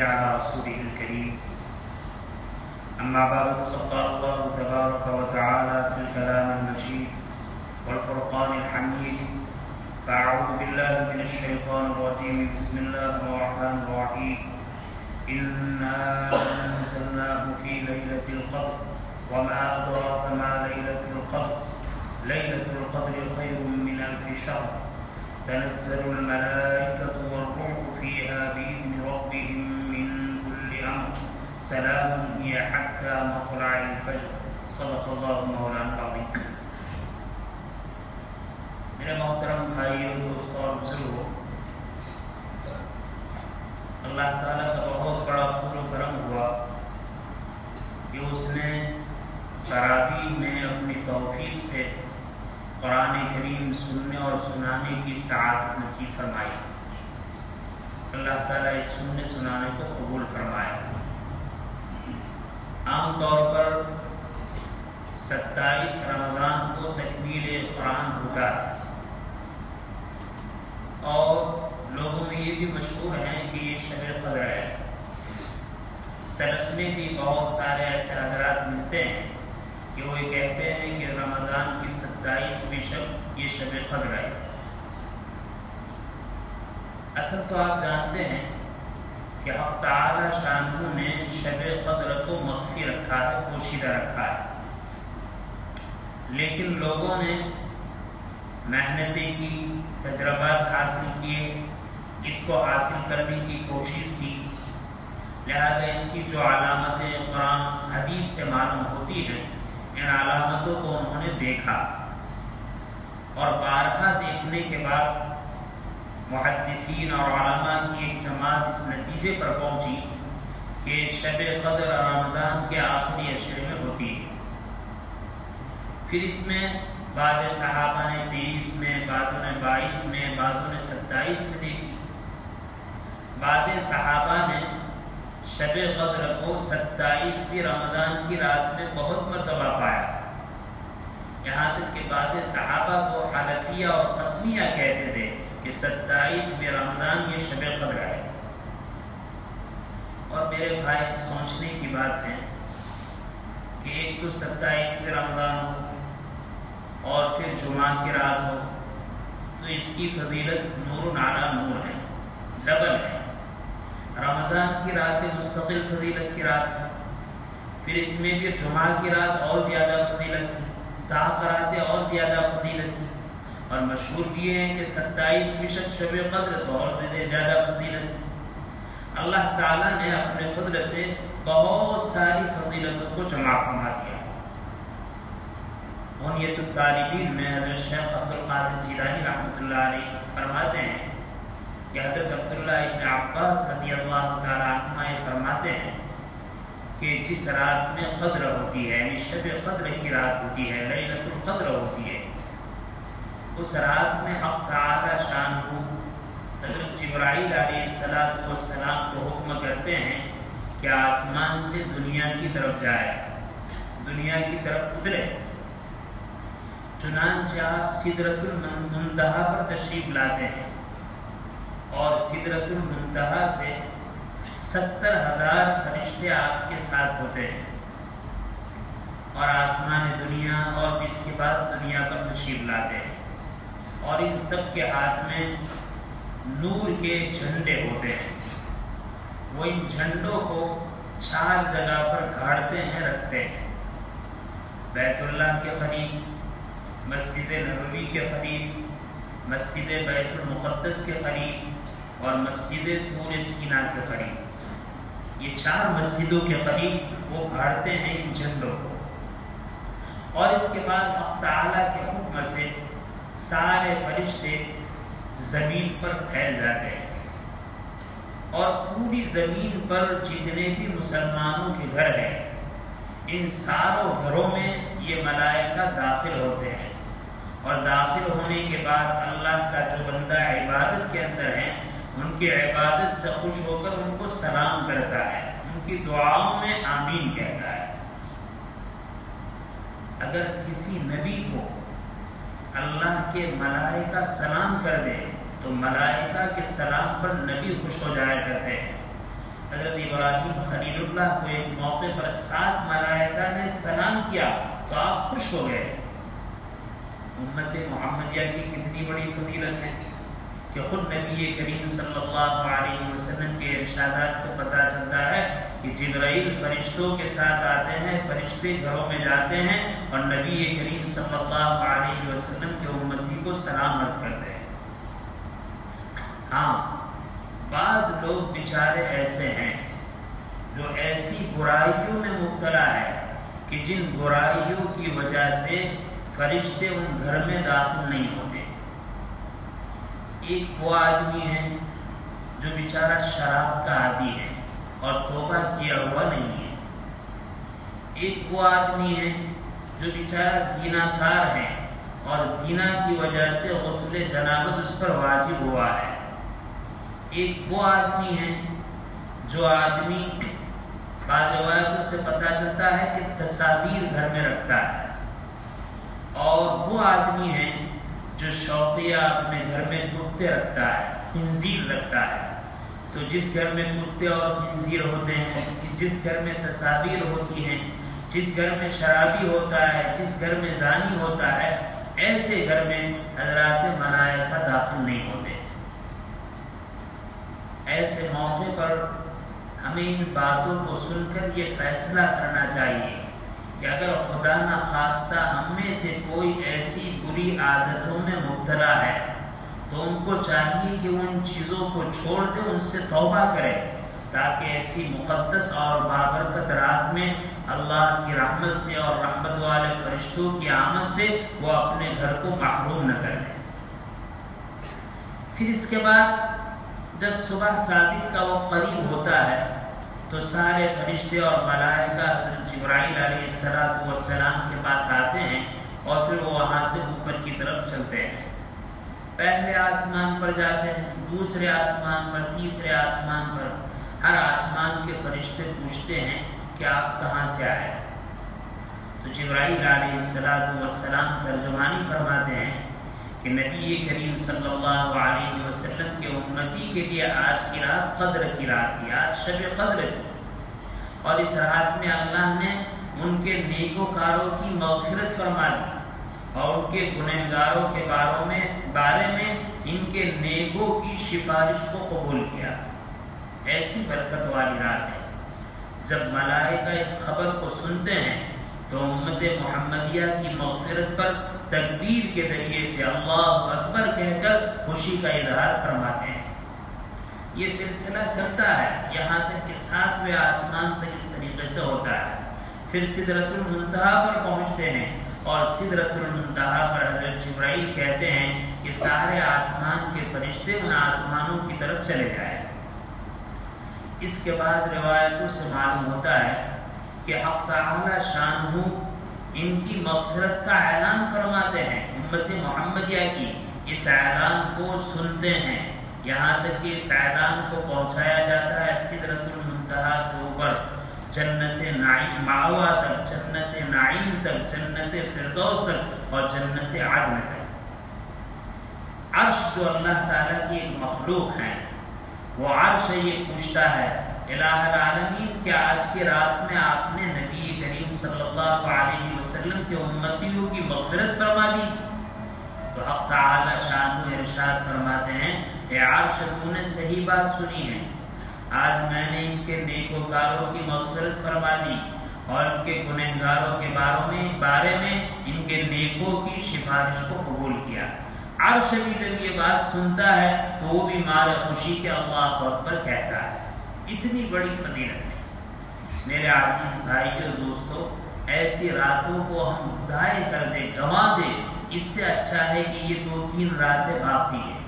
على رسوله الكريم. أما بعد فقد قال الله تبارك وتعالى في الكلام المجيد والفرقان الحميد. فأعوذ بالله من الشيطان الرجيم. بسم الله الرحمن الرحيم. إنا أنزلناه في ليلة القدر وما أدراك ما ليلة القدر. ليلة القدر خير من ألف شهر. تنزل الملائكة والروح فيها بإذن ربهم من كل أمر. سلام هي حتى مطلع الفجر. صدق الله مولانا العظيم. میرے محترم بھائیوں، دوستوں اور بزرگوں، اللہ تعالیٰ کا بہت بڑا فضل و کرم ہوا کہ اس نے تراویح میں اپنی توفیق سے قرآن کریم سننے اور سنانے کی سعادت نصیب فرمائی. اللہ تعالیٰ اس سننے سنانے کو قبول فرمائے. عام طور پر 27 رمضان کو تکمیل قرآن ہوتا ہے، اور لوگوں میں یہ بھی مشہور ہے کہ یہ شب قدر ہے. سلف میں بھی بہت سارے ایسے حضرات ملتے ہیں کہ وہ یہ کہتے ہیں کہ رمضان کی 27ویں شب یہ شب قدر ہے. اصل تو آپ جانتے ہیں کہ حق تعالی شانہ نے شب قدر کو مخفی رکھا ہے، پوشیدہ رکھا ہے، لیکن لوگوں نے محنتیں کی، تجربات حاصل کیے، اس کو حاصل کرنے کی کوشش کی. لہذا اس کی جو علامتیں قرآن حدیث سے معلوم ہوتی ہیں، ان علامتوں کو انہوں نے دیکھا، اور بارہا دیکھنے کے بعد محدثین اور علماء کی ایک جماعت اس نتیجے پر پہنچی کہ شب قدر رمضان کے آخری عشرے میں ہوتی ہے. پھر اس میں بعض صحابہ نے 23 میں، بعضوں نے 22 میں، بعضوں نے 27 میں دیکھی. بعض صحابہ نے شب قدر کو 27ویں رمضان کی رات میں بہت مرتبہ پایا، یہاں تک کہ بعض صحابہ کو حنفیہ اور قسمیہ کہتے تھے کہ 27ویں رمضان یہ شب قدر ہے. اور میرے بھائی، سوچنے کی بات ہے کہ ایک تو 27ویں رمضان ہو اور پھر جمعہ کی رات ہو، تو اس کی فضیلت نور علی نور ہے، ڈبل ہے. رمضان کی رات مستقل فضیلت کی رات ہے، پھر اس میں بھی جمعہ کی رات اور زیادہ فضیلت کی، راتیں اور زیادہ فضیلت کی. اور مشہور بھی ہے کہ 27ویں شب قدر تو اور زیادہ فضیلت کی. اللہ تعالیٰ نے اپنے فضل سے بہت ساری فضیلتوں کو جمع فرما دیا. بنیۃ الطالبین میں حضرت شیخ عبدالقادر جیلانی رحمۃ اللہ علیہ فرماتے ہیں کہ حضرت عبداللہ ابن عباس رضی اللہ تعالیٰ عنہما یہ فرماتے ہیں کہ جس رات میں قدر ہوتی ہے، یعنی شب قدر کی رات ہوتی ہے، لیلۃ القدر ہوتی ہے، اس رات میں حق تعالی شانہ حضرت جبرائیل علیہ السلام کو حکم کرتے ہیں کہ آسمان سے دنیا کی طرف جائے، دنیا کی طرف اترے. چنانچہ سدرۃ المنتہا پر تشریف لاتے ہیں، اور سدرۃ المنتہا سے 70,000 فرشتے آپ کے ساتھ ہوتے ہیں، اور آسمان دنیا اور اس کے بعد دنیا پر تشریف لاتے ہیں. اور ان سب کے ہاتھ میں نور کے جھنڈے ہوتے ہیں. وہ ان جھنڈوں کو 4 جگہ پر گاڑتے ہیں، رکھتے ہیں. بیت اللہ کے قریب، مسجد نبوی کے قریب، مسجد بیت المقدس کے قریب، اور مسجد طور سینا کے قریب. یہ 4 مسجدوں کے قریب وہ گاڑتے ہیں ان جھنڈوں کو. اور اس کے بعد حق تعالیٰ کے حکم سے سارے فرشتے زمین پر پھیل جاتے ہیں، اور پوری زمین پر جتنے بھی مسلمانوں کے گھر ہیں، ان ساروں گھروں میں یہ ملائکہ داخل ہوتے ہیں. اور داخل ہونے کے بعد اللہ کا جو بندہ عبادت کے اندر ہے، ان کی عبادت سے خوش ہو کر ان کو سلام کرتا ہے، ان کی دعاؤں میں آمین کہتا ہے. اگر کسی نبی کو اللہ کے ملائکہ سلام کر دے تو ملائکہ کے سلام پر نبی خوش ہو جایا کرتے ہیں. حضرت ابراہیم خلیل اللہ کو ایک موقع پر 7 ملائکہ نے سلام کیا تو آپ خوش ہو گئے۔ امت محمدیہ کی کتنی بڑی فضیلت ہے کہ خود نبی کریم صلی اللہ علیہ وسلم کے ارشادات سے پتہ چلتا ہے کہ جبرائیل فرشتوں کے ساتھ آتے ہیں، فرشتے گھروں میں جاتے ہیں اور نبی کریم صلی اللہ علیہ وسلم کے امتی کو سلام عرض کرتے ہیں۔ ہاں، بعض لوگ بیچارے ایسے ہیں جو ایسی برائیوں میں مبتلا ہے کہ جن برائیوں کی وجہ سے فرشتے ان گھر میں داخل نہیں ہوتے۔ ایک وہ آدمی ہے جو بیچارہ شراب کا عادی ہے اور توبہ کیا ہوا نہیں ہے۔ ایک وہ آدمی ہے جو بیچارہ زنا کار ہے اور زنا کی وجہ سے غسل جنابت اس پر واجب ہوا ہے۔ ایک وہ آدمی ہے جو آدمی بعض روایتوں سے پتہ چلتا ہے کہ تصاویر گھر میں رکھتا ہے، اور وہ آدمی ہے جو شوقیہ اپنے گھر میں کتے رکھتا ہے، خنزیر رکھتا ہے۔ تو جس گھر میں کتے اور خنزیر ہوتے ہیں، جس گھر میں تصاویر ہوتی ہیں، جس گھر میں شرابی ہوتا ہے، جس گھر میں زانی ہوتا ہے، ایسے گھر میں حضرات ملائکہ داخل نہیں ہوتے۔ ایسے موقع پر ہمیں ان باتوں کو سن کر یہ فیصلہ کرنا چاہیے کہ اگر خدا نخواستہ ہم میں سے کوئی ایسی بری عادتوں میں مبتلا ہے تو ان کو چاہیے کہ ان چیزوں کو چھوڑ دے، ان سے توبہ کرے، تاکہ ایسی مقدس اور بابرکت رات میں اللہ کی رحمت سے اور رحمت والے فرشتوں کی آمد سے وہ اپنے گھر کو محروم نہ کرے۔ پھر اس کے بعد جب صبح صادق کا وقت قریب ہوتا ہے تو سارے فرشتے اور ملائکہ حضرت جبرائیل علیہ السلام کے پاس آتے ہیں اور پھر وہ وہاں سے اوپر کی طرف چلتے ہیں۔ پہلے آسمان پر جاتے ہیں، دوسرے آسمان پر، تیسرے آسمان پر۔ ہر آسمان کے فرشتے پوچھتے ہیں کہ آپ کہاں سے آئے؟ تو جبرائیل علیہ السلام ترجمانی فرماتے ہیں کہ نبی کریم صلی اللہ علیہ وسلم کے امتی کے لیے آج کی رات قدر کی رات تھی، آج شب قدر تھی، اور اس رات میں اللہ نے ان کے نیکوکاروں کی مغفرت فرما دی اور ان کے گنہگاروں کے بارے میں ان کے نیکوں کی سفارش کو قبول کیا۔ ایسی برکت والی رات ہے۔ جب ملائکہ اس خبر کو سنتے ہیں تو امت محمدیہ کی مغفرت پر تکبیر کے ذریعے سے اللہ اکبر کہہ کر خوشی کا اظہار فرماتے ہیں۔ یہ سلسلہ چلتا ہے یہاں تک کہ 7ویں آسمان تک اس طریقے سے ہوتا ہے۔ پھر سدرۃ المنتہا پر پہنچتے ہیں اور سدرۃ المنتہا پر حضرت جبرائیل کہتے ہیں کہ سارے آسمان کے فرشتے ان آسمانوں کی طرف چلے جائیں۔ اس کے بعد روایتوں سے معلوم ہوتا ہے کہ حق تعالی شانہ ان کی مغفرت کا اعلان فرماتے ہیں۔ امت محمدیہ کی اس اعلان کو سنتے ہیں، یہاں تک کہ اس اعلان کو پہنچایا جاتا ہے سدرۃ المنتہا سے اوپر، جنت نعیم مأوا تک، جنت نعیم تک، جنت فردوس تک اور جنت عدن تک۔ عرش جو اللہ تعالیٰ کی ایک مخلوق ہے، وہ عرش یہ پوچھتا ہے الہ العالمین کہ آج کی رات میں آپ نے نبی کریم صلی اللہ علیہ وسلم کے امتیوں کی مغفرت فرما دی؟ تو حق تعالی شان ارشاد فرماتے ہیں کہ عرش تو نے صحیح بات سنی ہے، آج میں نے ان کے نیکوکاروں کی مغفرت فرما دی اور ان کے گنہگاروں کے بارے میں ان کے نیکوں کی سفارش کو قبول کیا۔ عرش بھی جب یہ بات سنتا ہے تو وہ بھی مارے خوشی کے اللہ اکبر کہتا ہے۔ اتنی بڑی فضیلت ہے۔ میرے عزیز بھائیو دوستو، ایسی راتوں کو ہم ضائع کر دیں، گنوا دیں، اس سے اچھا ہے کہ یہ 2-3 راتیں باقی ہیں۔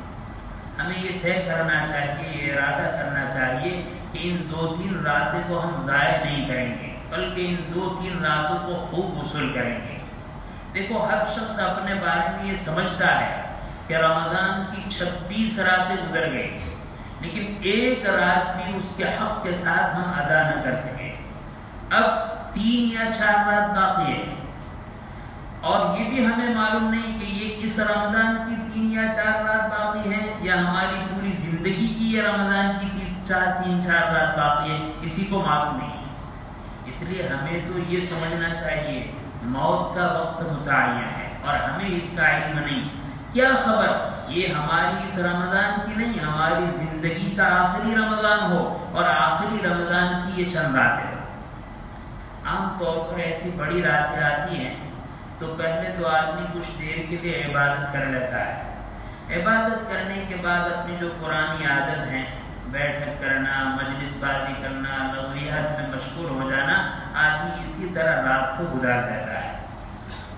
ہمیں یہ طے کرنا چاہیے، یہ ارادہ کرنا چاہیے کہ ان 2-3 راتیں کو ہم ضائع نہیں کریں گے، بلکہ ان 2-3 راتوں کو خوب وصول کریں گے۔ دیکھو، ہر شخص اپنے بارے میں یہ سمجھتا ہے کہ رمضان کی 26 راتیں گزر گئی، لیکن ایک رات بھی اس کے حق کے ساتھ ہم ادا نہ کر سکے۔ اب 3 یا 4 رات باقی ہے، اور یہ بھی ہمیں معلوم نہیں کہ یہ کس رمضان کی 3 یا 4 رات باقی ہے یا ہماری پوری زندگی کی یہ رمضان کی تین چار رات باقی ہے، کسی کو معلوم نہیں۔ اس لیے ہمیں تو یہ سمجھنا چاہیے موت کا وقت متعین ہے اور ہمیں اس کا علم نہیں۔ کیا خبر یہ ہماری اس رمضان کی نہیں، ہماری زندگی کا آخری رمضان ہو اور آخری رمضان کی یہ چند راتیں ہو۔ عام طور پر ایسی بڑی راتیں آتی ہیں تو پہلے تو آدمی کچھ دیر کے لیے عبادت کر لیتا ہے، عبادت کرنے کے بعد اپنی جو پرانی عادت ہیں، بیٹھک کرنا، مجلس بازی کرنا، لغویات میں مشغول ہو جانا، آدمی اسی طرح رات کو گزار دیتا ہے۔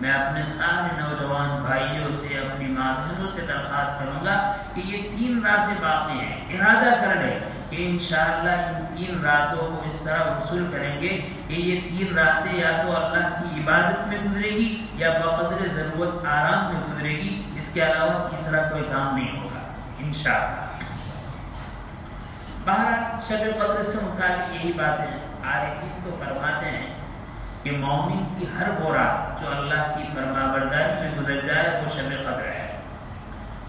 میں اپنے سارے نوجوان بھائیوں سے، اپنی ماں بہنوں سے درخواست کروں گا کہ یہ 3 راتیں باقی ہیں، ارادہ کر لیں کہ انشاءاللہ ان 3 راتوں کو اس طرح وصول کریں گے کہ یہ 3 راتیں یا تو اللہ کی عبادت میں گزرے گی یا بقدر ضرورت آرام میں گزرے گی، اس کے علاوہ تیسرا کوئی کام نہیں ہوگا انشاءاللہ۔ بہرحال شب قدر سے متعلق یہی باتیں عارفین تو فرماتے ہیں کہ مومن کی ہر وہ رات جو اللہ کی فرمانبرداری میں گزر جائے وہ شب قدر ہے،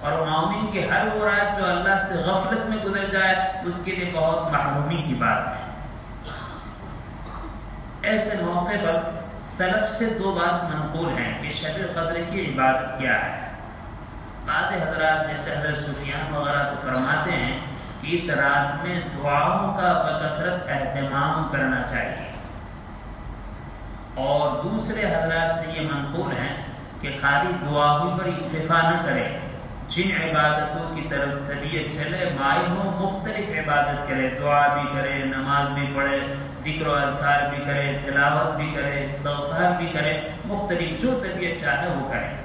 اور مومن کی ہر وہ رات جو اللہ سے غفلت میں گزر جائے اس کے لیے بہت محرومی کی بات ہے۔ ایسے موقع پر سلف سے 2 بات منقول ہیں کہ شب قدر کی عبادت کیا ہے۔ بعض حضرات جیسے حضرت سفیان وغیرہ تو فرماتے ہیں کہ اس رات میں دعاؤں کا بکثرت اہتمام کرنا چاہیے، اور دوسرے حضرات سے یہ منقول ہیں کہ خالی دعاؤں پر اکتفا نہ کرے، جن عبادتوں کی طرف طبیعت چلے مائل ہو مختلف عبادت کرے، دعا بھی کرے، نماز بھی پڑھے، ذکر و اذکار بھی کرے، تلاوت بھی کرے، استغفار بھی کرے، مختلف جو طبیعت چاہے وہ کرے۔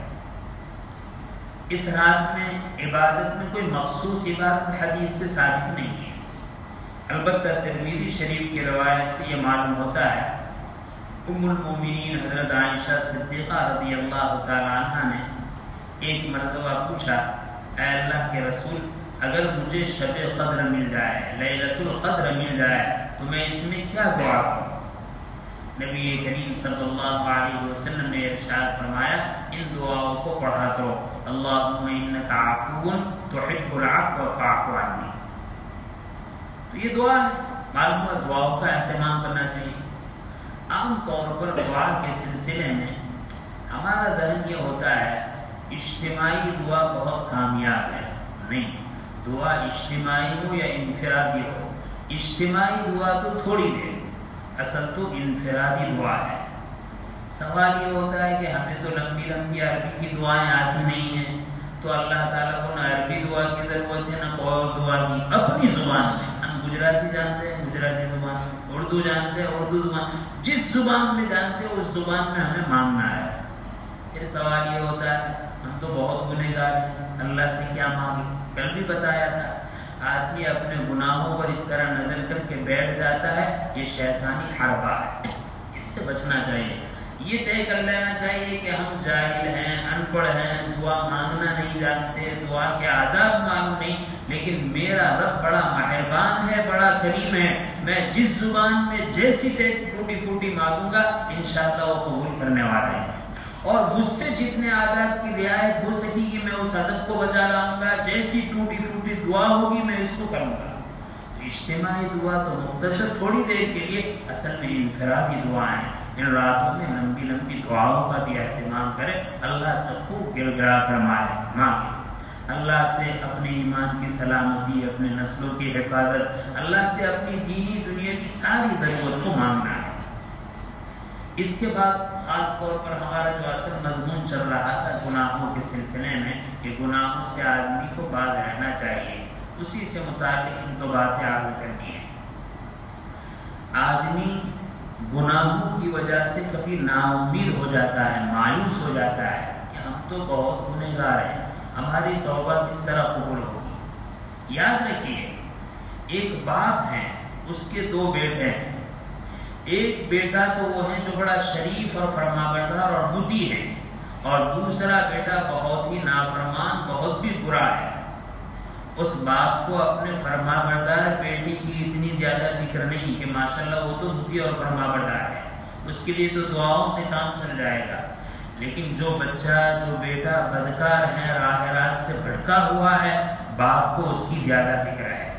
اس رات میں عبادت میں کوئی مخصوص عبادت حدیث سے ثابت نہیں ہے، البتہ ترمذی شریف کی روایت سے یہ معلوم ہوتا ہے۔ ام المومنین حضرت عائشہ صدیقہ رضی اللہ تعالی عنہ نے ایک مرتبہ پوچھا، اے اللہ کے رسول، اگر مجھے شب قدر مل جائے، لیلۃ القدر مل جائے تو میں اس میں کیا دعا کروں؟ نبی کریم صلی اللہ علیہ وسلم نے ارشاد فرمایا، ان دعاؤں کو پڑھا کرو، اللہم انک عفو تحب العفو فاعف عنی۔ تو یہ دعا معلوم ہے دعاؤں کا اہتمام کرنا چاہیے۔ عام طور پر دعا کے سلسلے میں ہمارا ذہن یہ ہوتا ہے اجتماعی دعا بہت کامیاب ہے، نہیں، دعا اجتماعی ہو یا انفرادی ہو، اجتماعی دعا تو تھوڑی دیر، اصل تو انفرادی دعا ہے۔ سوال یہ ہوتا ہے کہ ہمیں تو لمبی لمبی عربی کی دعائیں آتی نہیں ہیں، تو اللہ تعالیٰ کو نہ عربی دعا کی ضرورت ہے نہ کوئی دعا کی، اپنی زبان سے۔ ہم گجراتی جانتے ہیں، گجراتی زبان، اردو جانتے ہیں، اردو زبان، جس زبان میں جانتے ہیں اس زبان میں ہمیں مانگنا ہے۔ پھر سوال یہ ہوتا ہے ہم تو بہت گنہگار ہیں، اللہ سے کیا مانگیں؟ کل بھی بتایا تھا، آدمی اپنے گناہوں پر اس طرح نظر کر کے بیٹھ جاتا ہے، یہ شیطانی حربہ ہے، اس سے بچنا چاہیے۔ یہ طے کر لینا چاہیے کہ ہم جاہل ہیں، ان پڑھ ہیں، دعا مانگنا نہیں جانتے، دعا کے آداب معلوم نہیں، لیکن میرا رب بڑا مہربان ہے، بڑا کریم ہے، میں جس زبان میں جیسی ٹوٹی پھوٹی مانگوں گا انشاءاللہ وہ قبول کرنے والے ہیں، اور مجھ سے جتنے آداب کی رعایت ہو سکے گی میں اس ادب کو بچا لاؤں گا، جیسی ٹوٹی پھوٹی دعا ہوگی میں اس کو کروں گا۔ اجتماعی دعا تو مختصر تھوڑی دیر کے لیے، اصل میں انفرادی دعائیں، ان راتوں میں لمبی لمبی دعاؤں کا بھی اہتمام کرے، اللہ سب کو گر گرا کر مانگے، اللہ سے اپنے ایمان کی سلامتی، اپنے نسلوں کی حفاظت، اللہ سے اپنی دینی دنیا کی ساری ضرورت کو مانگنا ہے۔ اس کے بعد خاص طور پر ہمارا جو اصل مضمون چل رہا تھا گناہوں کے سلسلے میں، کہ گناہوں سے آدمی کو باز رہنا چاہیے، اسی سے متعلق ان 2 باتیں آگے کرنی ہیں۔ آدمی گناہوں کی وجہ سے کبھی نا امید ہو جاتا ہے، مایوس ہو جاتا ہے کہ ہم تو بہت گنہگار ہیں، ہماری توبہ کس طرح قبول ہوگی؟ یاد رکھیے، ایک باپ ہے، اس کے 2 بیٹے ہیں، ایک بیٹا تو وہ ہے جو بڑا شریف اور فرمانبردار اور مطیع ہے، اور دوسرا بیٹا بہت ہی نافرمان، بہت بھی برا ہے۔ اس باپ کو اپنے فرمانبردار بیٹی کی اتنی زیادہ فکر نہیں کہ ماشاءاللہ وہ تو مطیع اور فرمانبردار ہے، اس کے لیے تو دعاؤں سے کام چل جائے گا، لیکن جو بچہ، جو بیٹا بدکار ہے، راہ راست سے بھٹکا ہوا ہے، باپ کو اس کی زیادہ فکر ہے۔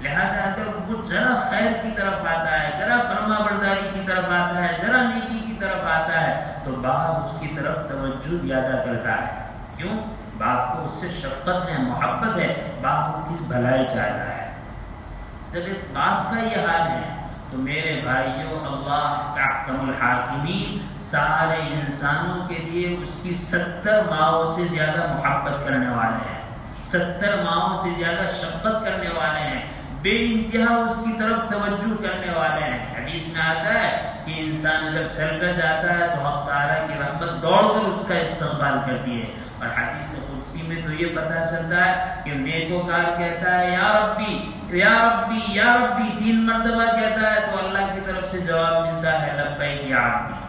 لہذا اگر وہ ذرا خیر کی طرف آتا ہے، ذرا فرما برداری کی طرف آتا ہے، ذرا نیکی کی طرف آتا ہے، تو باپ اس کی طرف توجہ زیادہ کرتا ہے. کیوں؟ باپ کو اس سے شفقت ہے، محبت ہے، باپ کی بھلائی چاہتا ہے. جب ایک باپ کا یہ حال ہے تو میرے بھائیوں، اللہ احکم الحاکمین سارے انسانوں کے لیے اس کی 70 ماؤں سے زیادہ محبت کرنے والے ہیں، 70 ماؤں سے زیادہ شفقت کرنے والے ہیں، بے انتہا اس کی طرف توجہ کرنے والے ہیں. حدیث میں آتا ہے کہ انسان جب چل کر جاتا ہے تو حق تعالیٰ کی رحمت دوڑ کر اس کا استقبال کرتی ہے. اور حدیث قدسی میں تو یہ پتہ چلتا ہے کہ نیکوکار کہتا ہے یا ربی یا ربی یا ربی 3 مرتبہ کہتا ہے تو اللہ کی طرف سے جواب ملتا ہے لبیک یا عبدی.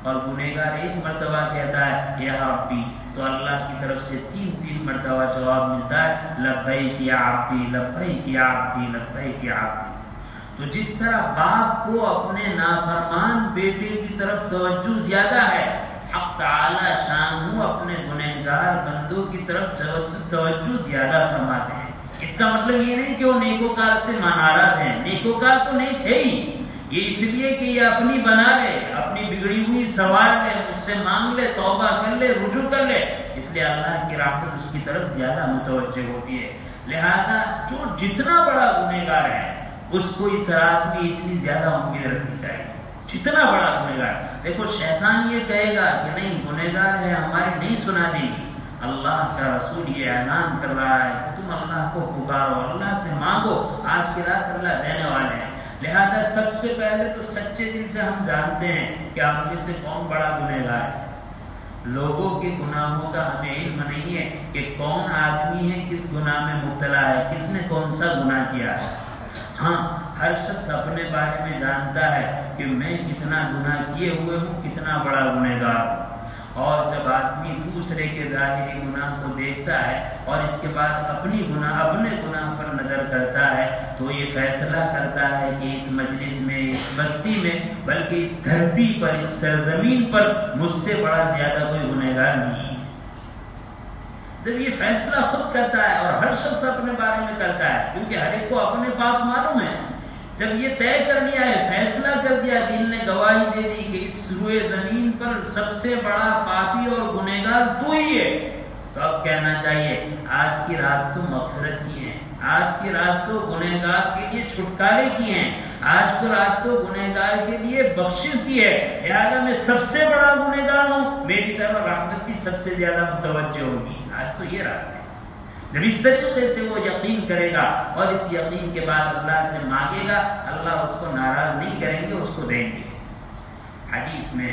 اور گنہگار 1 مرتبہ کہتا ہے یا ربی تو اللہ کی طرف سے 3 مرتبہ جواب ملتا ہے لبیک یا عبدی لبیک یا عبدی لبیک یا عبدی. تو جس طرح باپ کو اپنے نافرمان بیٹے کی طرف توجہ زیادہ ہے، حق تعالی شان اپنے گنہگار بندوں کی طرف توجہ زیادہ فرماتے ہیں. اس کا مطلب یہ نہیں کہ وہ نیکوکار سے ناراض ہیں، نیکوکار تو نیک ہے ہی، یہ اس لیے کہ یہ اپنی بنا لے، اپنی بگڑی ہوئی سوار لے، مجھ سے مانگ لے، توبہ کر لے، رجوع کر لے، اس لیے اللہ کی رحمت اس کی طرف زیادہ متوجہ ہوتی ہے. لہذا جو جتنا بڑا گنہگار ہے اس کو اس رات میں اتنی زیادہ امید رکھنی چاہیے. جتنا بڑا گنہگار، دیکھو شیطان یہ کہے گا کہ نہیں گنہگار ہے ہماری نہیں سنا دیں گی. اللہ کا رسول یہ اعلان کر رہا ہے کہ تم اللہ کو پکارو، اللہ سے مانگو، آج کی رات اللہ دینے والے ہیں. لہذا سب سے پہلے تو سچے دل سے ہم جانتے ہیں کہ ہم میں سے کون بڑا گنہگار ہے. لوگوں کے گناہوں کا ہمیں علم نہیں ہے کہ کون آدمی ہے کس گناہ میں مبتلا ہے، کس نے کون سا گناہ کیا ہے. ہاں ہر شخص اپنے بارے میں جانتا ہے کہ میں کتنا گناہ کیے ہوئے ہوں، کتنا بڑا گنہگار ہوں. اور جب آدمی دوسرے کے ظاہری گناہ کو دیکھتا ہے اور اس کے بعد اپنے گناہ پر نظر کرتا ہے تو یہ فیصلہ کرتا ہے کہ اس مجلس میں، اس بستی میں، بلکہ اس دھرتی پر، اس سرزمین پر مجھ سے بڑا زیادہ کوئی گنہگار نہیں ہے. جب یہ فیصلہ خود کرتا ہے اور ہر شخص اپنے بارے میں کرتا ہے، کیونکہ ہر ایک کو اپنے پاپ معلوم ہے، جب یہ طے کر لیا ہے، فیصلہ کر دیا، دل نے گواہی دے دی کہ اس روئے زمین پر سب سے بڑا پاپی اور گنہگار تو ہی ہے، تو اب کہنا چاہیے آج کی رات تو مغفرت کی ہے، آج کی رات تو گنہگار کے لیے چھٹکارے کی ہیں، آج کی رات تو گنہگار کے لیے بخشش کی ہے. لہٰذا میں سب سے بڑا گنہگار ہوں، میری طرف رحمت کی سب سے زیادہ متوجہ ہوگی. آج تو یہ رات ہے. جب اس طریقے سے وہ یقین کرے گا اور اس یقین کے بعد اللہ سے مانگے گا، اللہ اس کو ناراض نہیں کریں گے، اس کو دیں گے. حدیث میں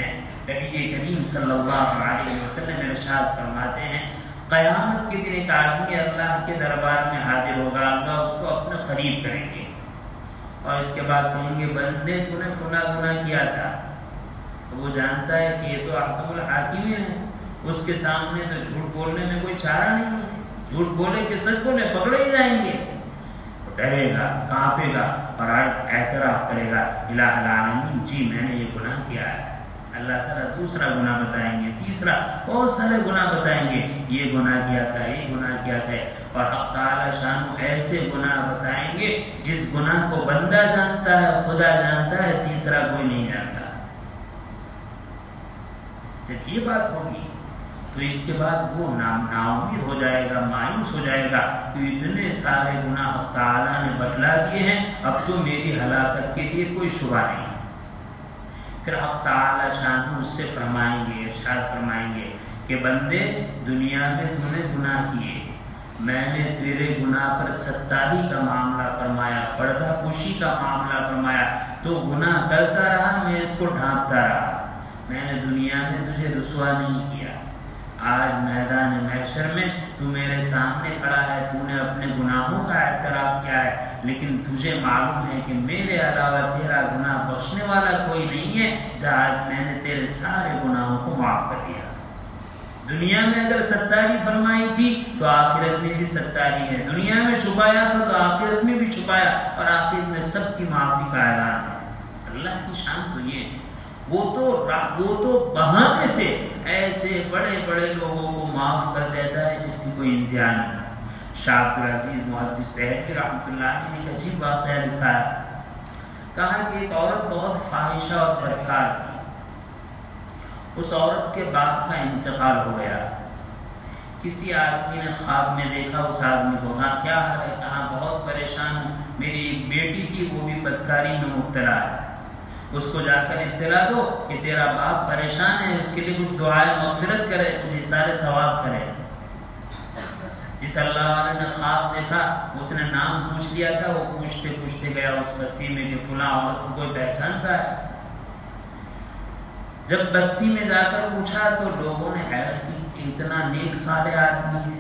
نبی کریم صلی اللہ علیہ وسلم ارشاد فرماتے ہیں قیامت کے دن ایک آدمی اللہ کے دربار میں حاضر ہوگا، اللہ اس کو اپنے قریب کریں گے اور اس کے بعد کہیں گے بندے تو نے گناہ کیا تھا. تو وہ جانتا ہے کہ یہ تو احکم الحاکمین ہے، اس کے سامنے تو جھوٹ بولنے میں کوئی چارہ نہیں ہے، جھوٹ بولے کہ سچ بولے پکڑے ہی جائیں گے. ڈرے گا، کانپے گا اور اعتراف کرے گا الہ العالمین جی میں نے یہ گناہ کیا ہے. اللہ تعالیٰ دوسرا گناہ بتائیں گے، تیسرا، بہت سارے گناہ بتائیں گے، یہ گناہ کیا تھا، یہ گناہ کیا تھا. اور حق تعالیٰ شان ایسے گناہ بتائیں گے جس گناہ کو بندہ جانتا ہے، خدا جانتا ہے، تیسرا کوئی نہیں جانتا. جب یہ بات ہوگی تو اس کے بعد وہ ناامید ہو جائے گا، مایوس ہو جائے گا کہ اتنے سارے گناہ حق تعالیٰ نے بتلا دیے ہیں، اب تو میری ہلاکت کے لیے کوئی شبہ نہیں. پھر حق تعالیٰ شان اس سے فرمائیں گے، ارشاد فرمائیں گے کہ بندے دنیا میں تم نے گناہ کیے، میں نے تیرے گناہ پر ستاری کا معاملہ فرمایا، پردہ پوشی کا معاملہ فرمایا، تو گناہ کرتا رہا، میں اس کو ڈھانپتا رہا، میں نے دنیا میں تجھے رسوا نہیں کیا. آج میدان محشر میں تو میرے سامنے کھڑا ہے، تو نے اپنے گناہوں کا اعتراف کیا ہے، لیکن تجھے معلوم ہے کہ میرے علاوہ تیرا گناہ بخشنے والا کوئی نہیں ہے، آج میں نے تیرے سارے گناہوں کو معاف کر دیا. دنیا میں اگر ستاری فرمائی تھی تو آخرت میں بھی ستاری ہے، دنیا میں چھپایا تھا تو آخرت میں بھی چھپایا، اور آخرت میں سب کی معافی کا اعلان ہے. اللہ کی شان تو یہ ہے، وہ تو بہانے سے ایسے بڑے بڑے لوگوں کو معاف کر دیتا ہے جس کی کوئی انتہا نہیں. شاہ عبدالعزیز محدث صاحب رحمۃ اللہ علیہ نے ایک عجیب واقعہ لکھا ہے. کہا کہ ایک عورت بہت فاحشہ اور بدکار تھی. اس عورت کے باپ کا انتقال ہو گیا. کسی آدمی نے خواب میں دیکھا اس آدمی کو. ہاں کیا حال ہے؟ کہاں بہت پریشان ہوں, میری ایک بیٹی تھی وہ بھی بدکاری میں مبتلا ہے, اس کو جا کر اطلاع دو کہ تیرا باپ پریشان ہے, اس کے لیے کچھ دعائیں مغفرت کرے, کچھ سارے ثواب کرے. جس اللہ والے نے خواب دیکھا اس نے نام پوچھ لیا تھا. وہ پوچھتے پوچھتے گیا اس بستی میں کہ فلاں عورت کو کوئی پہچانتا ہے. جب بستی میں جا کر پوچھا تو لوگوں نے حیرت کی کہ اتنا نیک صالح آدمی ہے,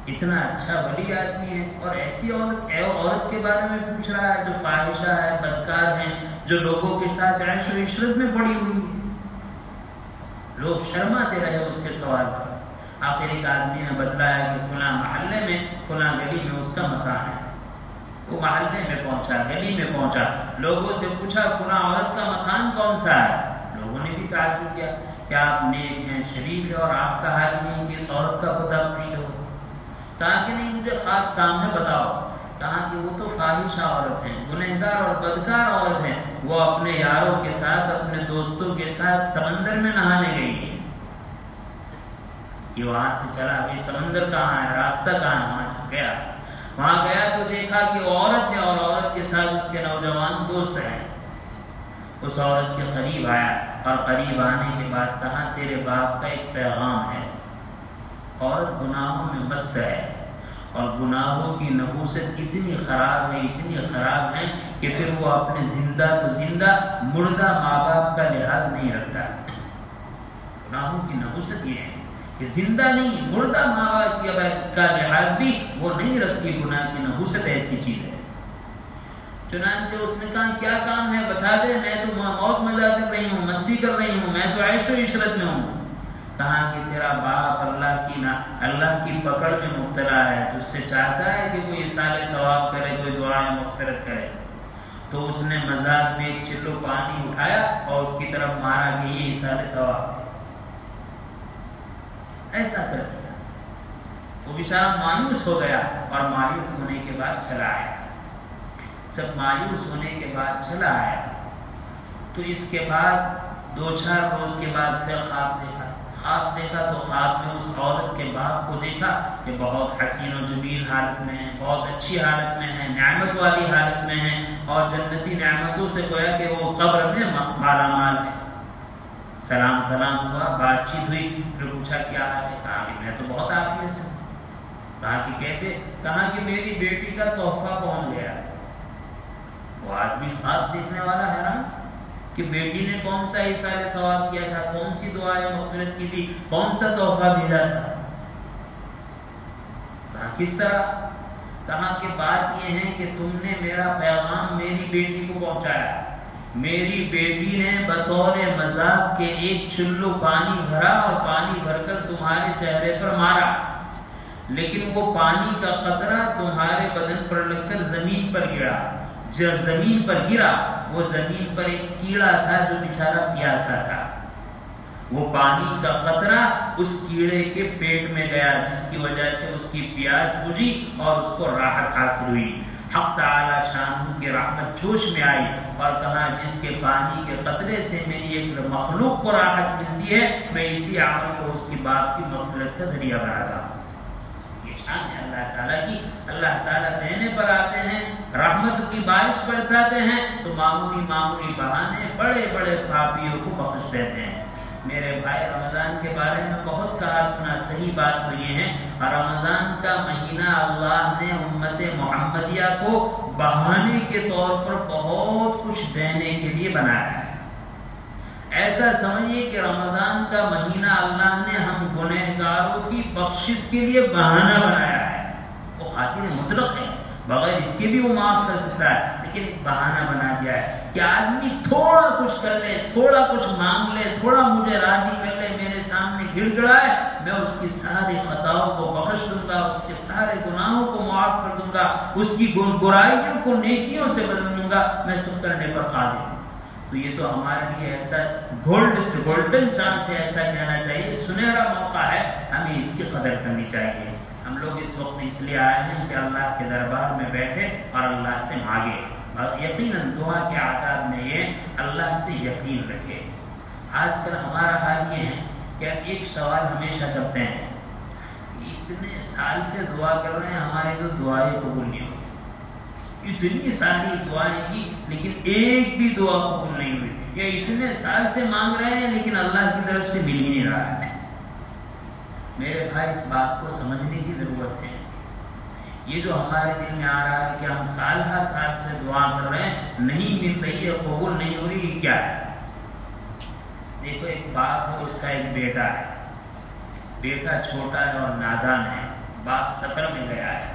اتنا اچھا ولی آدمی ہے, اور ایسی عورت کے بارے میں پوچھ رہا ہے جو فاحشہ ہے, بدکار ہیں, جو لوگوں کے ساتھ عیش و عشرت میں پڑی ہوئی ہے. لوگ شرماتے رہے اس کے سوال پر. آخر ایک آدمی نے بتلایا کہ فلاں محلے میں فلاں گلی میں اس کا مکان ہے. وہ محلے میں پہنچا, گلی میں پہنچا, لوگوں سے پوچھا فلاں عورت کا مکان کون سا ہے. لوگوں نے بھی تعجب کیا کہ آپ نیک ہیں, شریف ہیں, اور آپ کا حال نہیں کہ اس عورت کا پتہ پوچھتے ہو. کہا کہ نہیں, مجھے خاص کام میں بتاؤ. کہا کہ وہ تو فاحشہ عورت ہیں, گنہگار اور بدکار عورت ہیں. وہ اپنے یاروں کے ساتھ, اپنے دوستوں کے ساتھ سمندر میں نہانے گئی ہے. یہ وہاں سے چلا, ابھی سمندر کہاں ہے, راستہ کہاں ہے, وہاں گیا. وہاں گیا تو دیکھا کہ عورت ہے, اور عورت کے ساتھ اس کے نوجوان دوست ہیں. اس عورت کے قریب آیا, اور قریب آنے کے بعد کہا تیرے باپ کا ایک پیغام ہے. عورت گناہوں میں مست ہے, اور گناہوں کی نحوست اتنی خراب ہے, اتنی خراب ہے کہ پھر وہ اپنے زندہ تو زندہ, مردہ ماں باپ کا لحاظ نہیں رکھتا. گناہوں کی نحوست یہ ہے کہ زندہ نہیں, مردہ ماں باپ کا لحاظ بھی وہ نہیں رکھتی. گناہ کی نحوست ایسی چیز ہے. چنانچہ اس نے کہا کیا کام ہے بتا دے, میں تو موت مزہ کر رہی ہوں, مستی کر رہی ہوں, میں تو عیش و عشرت میں ہوں. کہا کہ تیرا باپ اللہ کی پکڑ میں مبتلا ہے, تو اس سے چاہتا ہے کہ کوئی اصالہ ثواب کرے, کوئی دعائیں مغفرت کرے. تو اس نے مزاج میں ایک چلو پانی اٹھایا اور اس کی طرف مارا کہ یہ اصالہ ثواب. ایسا کر دیا. وہ بیچارہ مایوس ہو گیا, اور مایوس ہونے کے بعد چلا آیا. جب مایوس ہونے کے بعد چلا آیا تو اس کے بعد 2-4 روز کے بعد پھر خواب دیکھا تو خواب میں اس عورت کے باپ کو دیکھا کہ بہت حسین و جمیل حالت میں ہے, بہت اچھی حالت میں ہے, نعمت والی حالت میں ہے, اور جنتی نعمتوں سے گویا کہ وہ قبر میں مالا مال ہے. سلام کلام ہوا, بات چیت ہوئی, پھر پوچھا کیا حال ہے. کہا کہ میں تو بہت عافیت سے ہوں. کہا کہ کیسے؟ کہا کہ میری بیٹی کا تحفہ پہنچ گیا. وہ آدمی خواب دیکھنے والا حیران کہ بیٹی نے کون سا اصالہ ثواب کیا تھا, کون سی دعائیں مغفرت کی تھی, کون سا تحفہ بھیجا تھا. کہا کس طرح؟ کہا کہ بات یہ ہے کہ تم نے میرا پیغام میری بیٹی کو پہنچایا. میری بیٹی نے بطور مذاق کے ایک چلو پانی بھرا, اور پانی بھر کر تمہارے چہرے پر مارا, لیکن وہ پانی کا قطرہ تمہارے بدن پر لگ کر زمین پر گرا. جب زمین پر گرا, وہ زمین پر ایک کیڑا تھا جو بیچارہ پیاسا تھا. وہ پانی کا قطرہ اس کیڑے کے پیٹ میں گیا, جس کی وجہ سے اس کی پیاس بجھی اور اس کو راحت حاصل ہوئی. حق تعالی شان کی رحمت جوش میں آئی, اور کہا جس کے پانی کے قطرے سے میری ایک مخلوق کو راحت ملتی ہے, میں اسی عمل کو اس کی باپ کی مغفرت کا ذریعہ بناتا ہوں. یہ شان ہے اللہ تعالیٰ کی. اللہ تعالیٰ دینے پر آتے ہیں, رحمت کی بارش برساتے ہیں, تو معمولی بہانے بڑے بڑے پاپیوں کو بخش دیتے ہیں. میرے بھائی, رمضان کے بارے میں بہت کہا سنا, صحیح بات تو یہ ہے, رمضان کا مہینہ اللہ نے امت محمدیہ کو بہانے کے طور پر بہت کچھ دینے کے لیے بنایا ہے. ایسا سمجھیے کہ رمضان کا مہینہ اللہ نے ہم گنہگاروں کی بخشش کے لیے بہانہ بنایا ہے. وہ خاطر مطلق ہے, بغیر اس کے بھی وہ معاف کر سکتا ہے, لیکن بہانہ بنا دیا ہے کہ آدمی تھوڑا کچھ کر لے, تھوڑا کچھ مانگ لے, تھوڑا مجھے راضی کر لے, میرے سامنے گڑ گڑائے, میں اس کی ساری خطاؤں کو بخش دوں گا, اس کے سارے گناہوں کو معاف کر دوں گا, اس کی برائیوں کو نیکیوں سے بدل دوں گا, میں سب کرنے پر قادر ہوں. تو یہ تو ہمارے لیے ایسا گولڈن چانس ہے, ایسا کہنا چاہیے, سنہرا موقع ہے, ہمیں اس کی قدر کرنی چاہیے. ہم لوگ اس وقت اس لیے آئے ہیں کہ اللہ کے دربار میں بیٹھے اور اللہ سے مانگے، اور یقیناً دعا کے آداب میں یہ اللہ سے یقین رکھے۔ آج کل ہمارا حال یہ ہے کہ ایک سوال ہمیشہ کرتے ہیں، اتنے سال سے دعا کر رہے ہیں ہماری تو دعائیں قبول نہیں ہوئی، اتنی ساری دعائیں کی لیکن ایک بھی دعا قبول نہیں ہوئی، یا اتنے سال سے مانگ رہے ہیں لیکن اللہ کی طرف سے مل ہی نہیں رہا ہے۔ میرے بھائی اس بات کو سمجھنے کی ضرورت ہے۔ یہ جو ہمارے دل میں آ رہا ہے کہ ہم سال ہر سال سے دعا کر رہے ہیں، نہیں مل رہی ہے، قبول نہیں ہو رہی، کیا ہے؟ دیکھو ایک باپ ہے، اس کا ایک بیٹا ہے، بیٹا چھوٹا ہے اور نادان ہے، باپ سفر میں گیا ہے،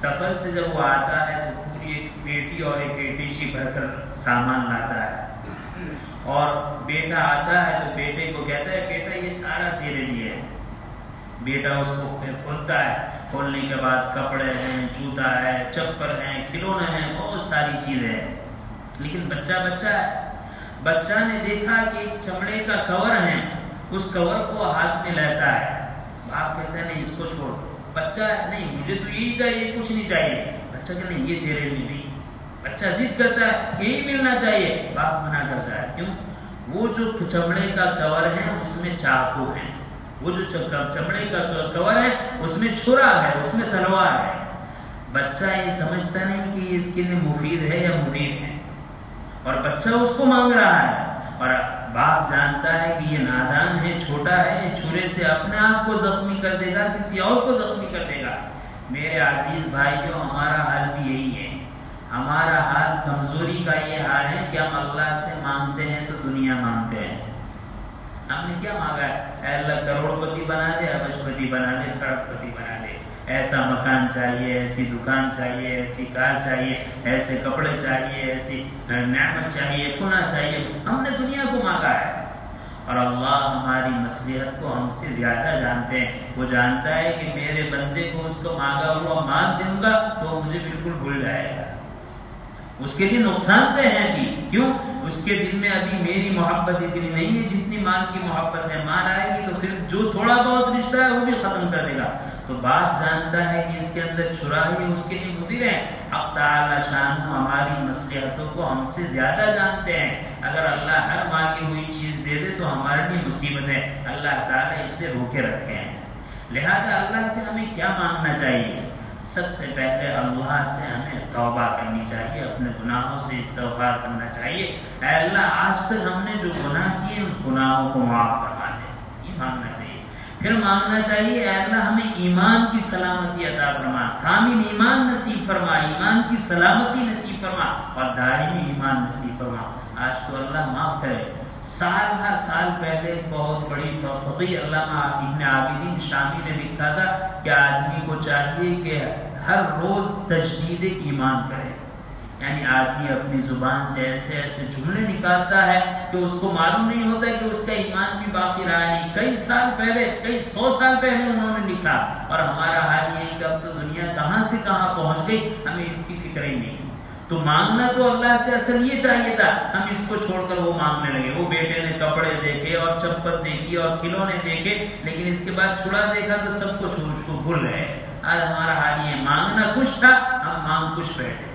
سفر سے جب وہ آتا ہے تو پوری ایک پیٹی اور ایک پیٹی بھر کر سامان لاتا ہے، اور بیٹا آتا ہے تو بیٹے کو کہتا ہے بیٹا یہ سارا تیرے لیے ہے۔ بیٹا اس کو کھولتا ہے، کھولنے کے بعد کپڑے ہیں، جوتا ہے، چپل ہیں، کھلونے ہیں، بہت ساری چیزیں ہیں، لیکن بچہ ہے۔ بچہ نے دیکھا کہ ایک چمڑے کا کور ہے، اس کور کو ہاتھ میں لیتا ہے، باپ کہتا ہے نہیں اس کو چھوڑ، بچہ ہے نہیں مجھے تو یہی چاہیے، کچھ نہیں چاہیے، بچہ کہ نہیں یہ تیرے لیے نہیں، بچہ ضد کرتا ہے یہی ملنا چاہیے، باپ منع کرتا ہے، کیوں؟ وہ جو چمڑے کا کور ہے اس میں چاقو ہے، وہ جو چمڑے کا کور ہے اس میں چھرا ہے، اس میں تلوار ہے۔ بچہ یہ سمجھتا نہیں کہ یہ اس کے لیے مفید ہے یا مفید ہے، اور بچہ اس کو مانگ رہا ہے، اور باپ جانتا ہے کہ یہ نادان ہے، چھوٹا ہے، یہ چھرے سے اپنے آپ کو زخمی کر دے گا، کسی اور کو زخمی کر دے گا۔ میرے عزیز بھائیو، ہمارا حال بھی یہی ہے، ہمارا حال کمزوری کا یہ حال ہے کہ ہم اللہ سے مانگتے ہیں تو دنیا مانگتے ہیں۔ ہم نے کیا مانگا ہے؟ اے اللہ کروڑ پتی بنا دے، ابج پتی بنا دے، کروڑ پتی بنا دے، ایسا مکان چاہیے، ایسی دکان چاہیے، ایسی کار چاہیے، ایسے کپڑے چاہیے، ایسی نعمت چاہیے، کھونا چاہیے، ہم نے دنیا کو مانگا ہے، اور اللہ ہماری مصلحت کو ہم سے زیادہ جانتے ہیں۔ وہ جانتا ہے کہ میرے بندے کو اس کو مانگا ہوا مال دوں گا تو مجھے بالکل بھول جائے گا، اس کے لیے نقصان دہ ہے بھی، کیوں؟ اس کے دل میں ابھی میری محبت اتنی نہیں ہے جتنی مال کی محبت ہے، مال آئے گی تو پھر جو تھوڑا بہت رشتہ ہے وہ بھی ختم کر دے گا۔ تو باپ جانتا ہے کہ اس کے اندر چھرائی اس کے لیے مدیر ہے۔ حق تعالی شان ہماری مصلحتوں کو ہم سے زیادہ جانتے ہیں، اگر اللہ ہر مانگی ہوئی چیز دے دے تو ہمارے لیے مصیبت ہے، اللہ تعالیٰ اس سے روکے رکھے ہیں۔ لہذا اللہ سے ہمیں کیا مانگنا چاہیے؟ سب سے پہلے اللہ سے ہمیں توبہ کرنی چاہیے، اپنے گناہوں سے استغفار کرنا چاہیے، اے اللہ آج تک ہم نے جو گناہ کیے اس گناہوں کو معاف فرما دے، یہ مانگنا چاہیے۔ پھر مانگنا چاہیے اے اللہ ہمیں ایمان کی سلامتی عطا فرما، کامل ایمان نصیب فرما، ایمان کی سلامتی نصیب فرما، اور دائمی ایمان نصیب فرما۔ آج تو اللہ معاف کرے، سال ہر سال پہلے بہت بڑی فقیر علامہ ابن عابدین شامی نے لکھا تھا کہ آدمی کو چاہیے کہ ہر روز تجدید ایمان کرے، یعنی آدمی اپنی زبان سے ایسے ایسے جملے نکالتا ہے کہ اس کو معلوم نہیں ہوتا کہ اس کا ایمان بھی باقی رہا نہیں، کئی سال پہلے، کئی 100 سال پہلے انہوں نے لکھا، اور ہمارا حال یہی کہ اب تو دنیا کہاں سے کہاں پہنچ گئی، ہمیں اس کی فکر ہی نہیں۔ تو مانگنا تو اللہ سے اصل یہ چاہیے تھا، ہم اس کو چھوڑ کر وہ مانگنے لگے۔ وہ بیٹے نے کپڑے دیکھے اور چپل دیکھی اور کھلونے دیکھے، لیکن اس کے بعد چھڑا دیکھا تو سب کو بھول گئے۔ آج ہمارا حال یہ، مانگنا کچھ تھا، ہم مانگ کچھ بیٹھے۔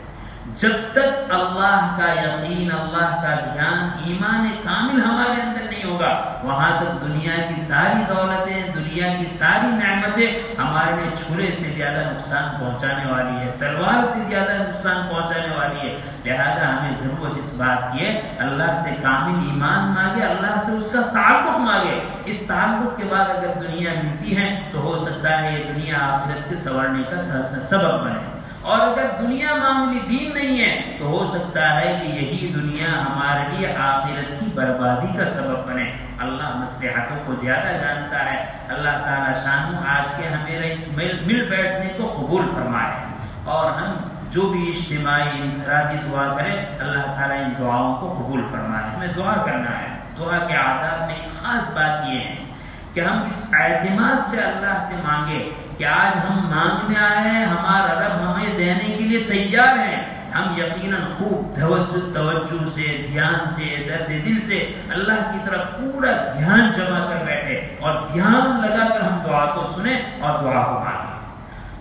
جب تک اللہ کا یقین، اللہ کا دھیان، ایمان کامل ہمارے اندر نہیں ہوگا، وہاں تک دنیا کی ساری دولتیں، دنیا کی ساری نعمتیں ہمارے لیے چھرے سے زیادہ نقصان پہنچانے والی ہے، تلوار سے زیادہ نقصان پہنچانے والی ہے۔ لہذا ہمیں ضرورت اس بات کی ہے، اللہ سے کامل ایمان مانگے، اللہ سے اس کا تعلق مانگے۔ اس تعلق کے بعد اگر دنیا ملتی ہے تو ہو سکتا ہے یہ دنیا آخرت کے سنورنے کا سبب بنے، اور اگر دنیا معمولی دین نہیں ہے تو ہو سکتا ہے کہ یہی دنیا ہمارے لیے آخرت کی بربادی کا سبب بنے۔ اللہ مصلحتوں کو زیادہ جانتا ہے۔ اللہ تعالیٰ شان آج کے ہمیں اس مل بیٹھنے کو قبول فرمائے، اور ہم جو بھی اجتماعی انفرادی دعا کریں اللہ تعالیٰ ان دعاؤں کو قبول فرمائے۔ ہمیں دعا کرنا ہے۔ دعا کے آداب میں ایک خاص بات یہ ہے کہ ہم اس اعتماد سے اللہ سے مانگے کہ آج ہم مانگنے آئے ہیں، ہمارا رب ہمیں دینے کے لیے تیار ہے۔ ہم یقیناً خوب توجہ سے، دھیان سے، درد دل سے اللہ کی طرف پورا دھیان جمع کر بیٹھے، اور دھیان لگا کر ہم دعا کو سنیں اور دعا کو مانگیں۔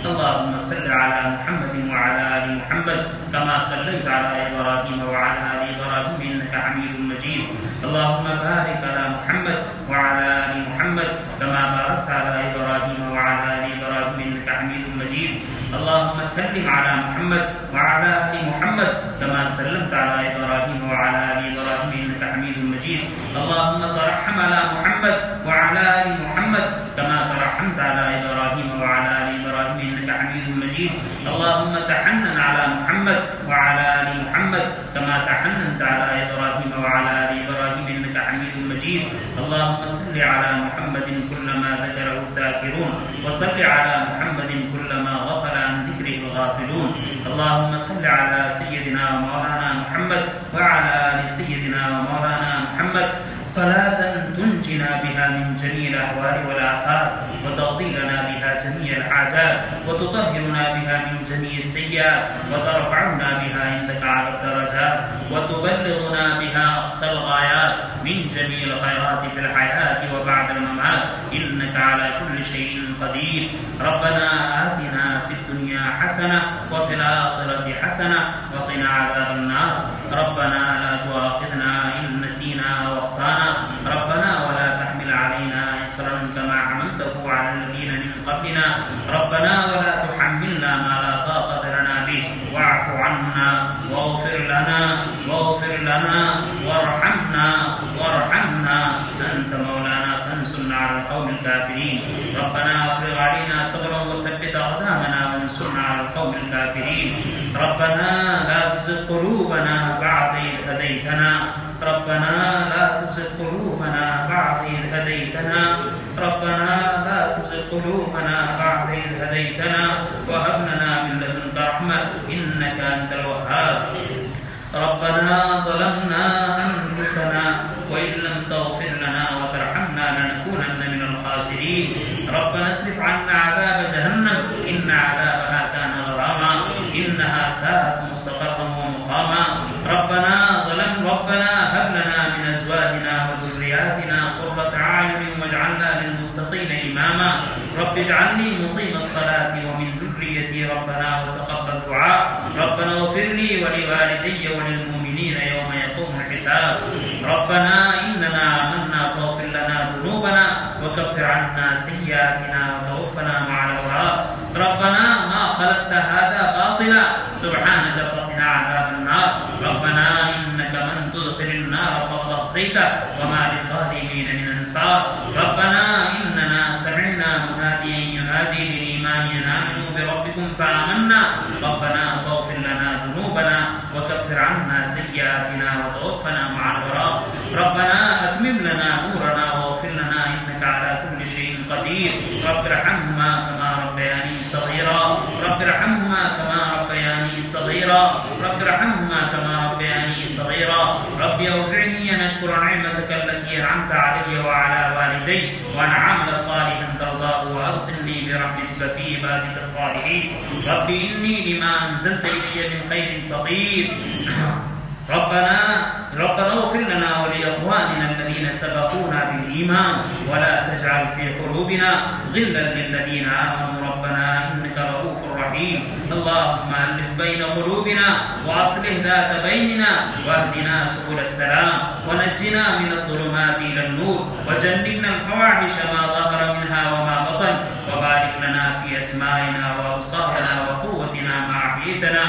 اللهم صل على محمد وعلى آل محمد كما صليت على إبراهيم وعلى آل إبراهيم إنك حميد مجيد. اللهم بارك على محمد وعلى آل محمد كما باركت على إبراهيم وعلى آل إبراهيم إنك حميد مجيد. اللهم سلم على محمد وعلى آل محمد كما سلمت على إبراهيم وعلى آل إبراهيم إنك حميد مجيد. اللهم ترحم على محمد وعلى آل محمد كما ترحمت على إبراهيم وعلى آل إبراهيم إنك حميد مجيد. اللهم تحنن على محمد وعلى آل محمد كما تحننت على إبراهيم وعلى آل إبراهيم إنك حميد مجيد. اللهم صل على محمد كلما ذكره الذاكرون وصل على محمد كلما غفل عن ذكره الغافلون. اللهم صل على سيدنا ومولانا محمد وعلى آل سيدنا ومولانا محمد صلاة تنجنا بها من جميع الأهوال والآفات وتقضي لنا بها جميع الحاجات وتطهرنا بها من جميع السيئات وترفعنا بها عندك على الدرجات وتبلغنا بها أقصى الغايات من جميع الخيرات في الحياة وبعد الممات إنك على كل شيء قدير. ربنا آتنا في الدنيا حسنة وفي الآخرة حسنة وقنا عذاب النار. ربنا لا تؤاخذنا إن نسينا أو أخطأنا. ربنا ولا تحمل علينا إصرا كما حملته على الذين من قبلنا. ربنا ولا تحملنا ما لا طاقة لنا به. واعف عنا واغفر لنا وارحمنا أنت مولانا فانصرنا على القوم الكافرين. ربنا افرغ علينا صبرا وثبت أقدامنا وانصرنا على القوم الكافرين. ربنا لا تزغ قلوبنا بعد إذ هديتنا. ربنا لا تزغ قلوبنا بعد إذ هديتنا. ربنا لا تزغ قلوبنا بعد إذ هديتنا وهب لنا من لدنك رحمة إنك أنت الوهاب. ربنا ظلمنا أنفسنا وإن لم تغفر لنا وترحمنا لنكونن من الخاسرين. ربنا اصرف عنا عذاب جهنم إن عذابها كان غراما إنها ساءت مستقرا ومقاما. ربنا هب لنا من أزواجنا وذرياتنا قرة أعين واجعلنا للمتقين إماما. رب اجعلني مقيم الصلاة ومن ذريتي ربنا وتقبل دعاء. ربنا اغفر لي ولوالدي وللمؤمنين يوم يقوم الحساب. ربنا إننا آمنا فاغفر لنا ذنوبنا وكفر عنا سيئاتنا وتوفنا مع الأبرار. ربنا ما خلقت هذا باطلا سبحانك فقنا عذاب النار. ربنا إنك من تدخل النار فقد أخزيته وما للظالمين من أنصار. ربنا إننا سمعنا مناديا ينادي للإيمان أن آمنوا بربكم فآمنا. ربنا فاغفر لنا ذنوبنا وكفر عنا سيئاتنا وتوفنا مع الأبرار. ربنا أتمم لنا نورنا واغفر لنا إنك على كل شيء قدير. رب ارحمهما كما ربياني صغيرا. رب ارحمهما كما ربياني صغيرا. رب ارحمهما كما ربياني صغيرا. رب أوزعني أن أشكر نعمتك التي أنعمت علي وعلى والدي وأن أعمل صالحا ترضاه وأدخلني برحمتك في عبادك الصالحين. رب إني لما أنزلت إلي من خير فقير. ربنا اغفر لنا ولإخواننا الذين سبقونا بالإيمان ولا تجعل في قلوبنا غلا للذين آمنوا ربنا إنك رؤوف رحيم. اللهم ألف بين قلوبنا وأصلح ذات بيننا واهدنا سبل السلام ونجنا من الظلمات إلى النور وجنبنا الفواحش ما ظهر منها وما بطن وبارك لنا في أسمائنا وأبصارنا وقوتنا ما أحييتنا.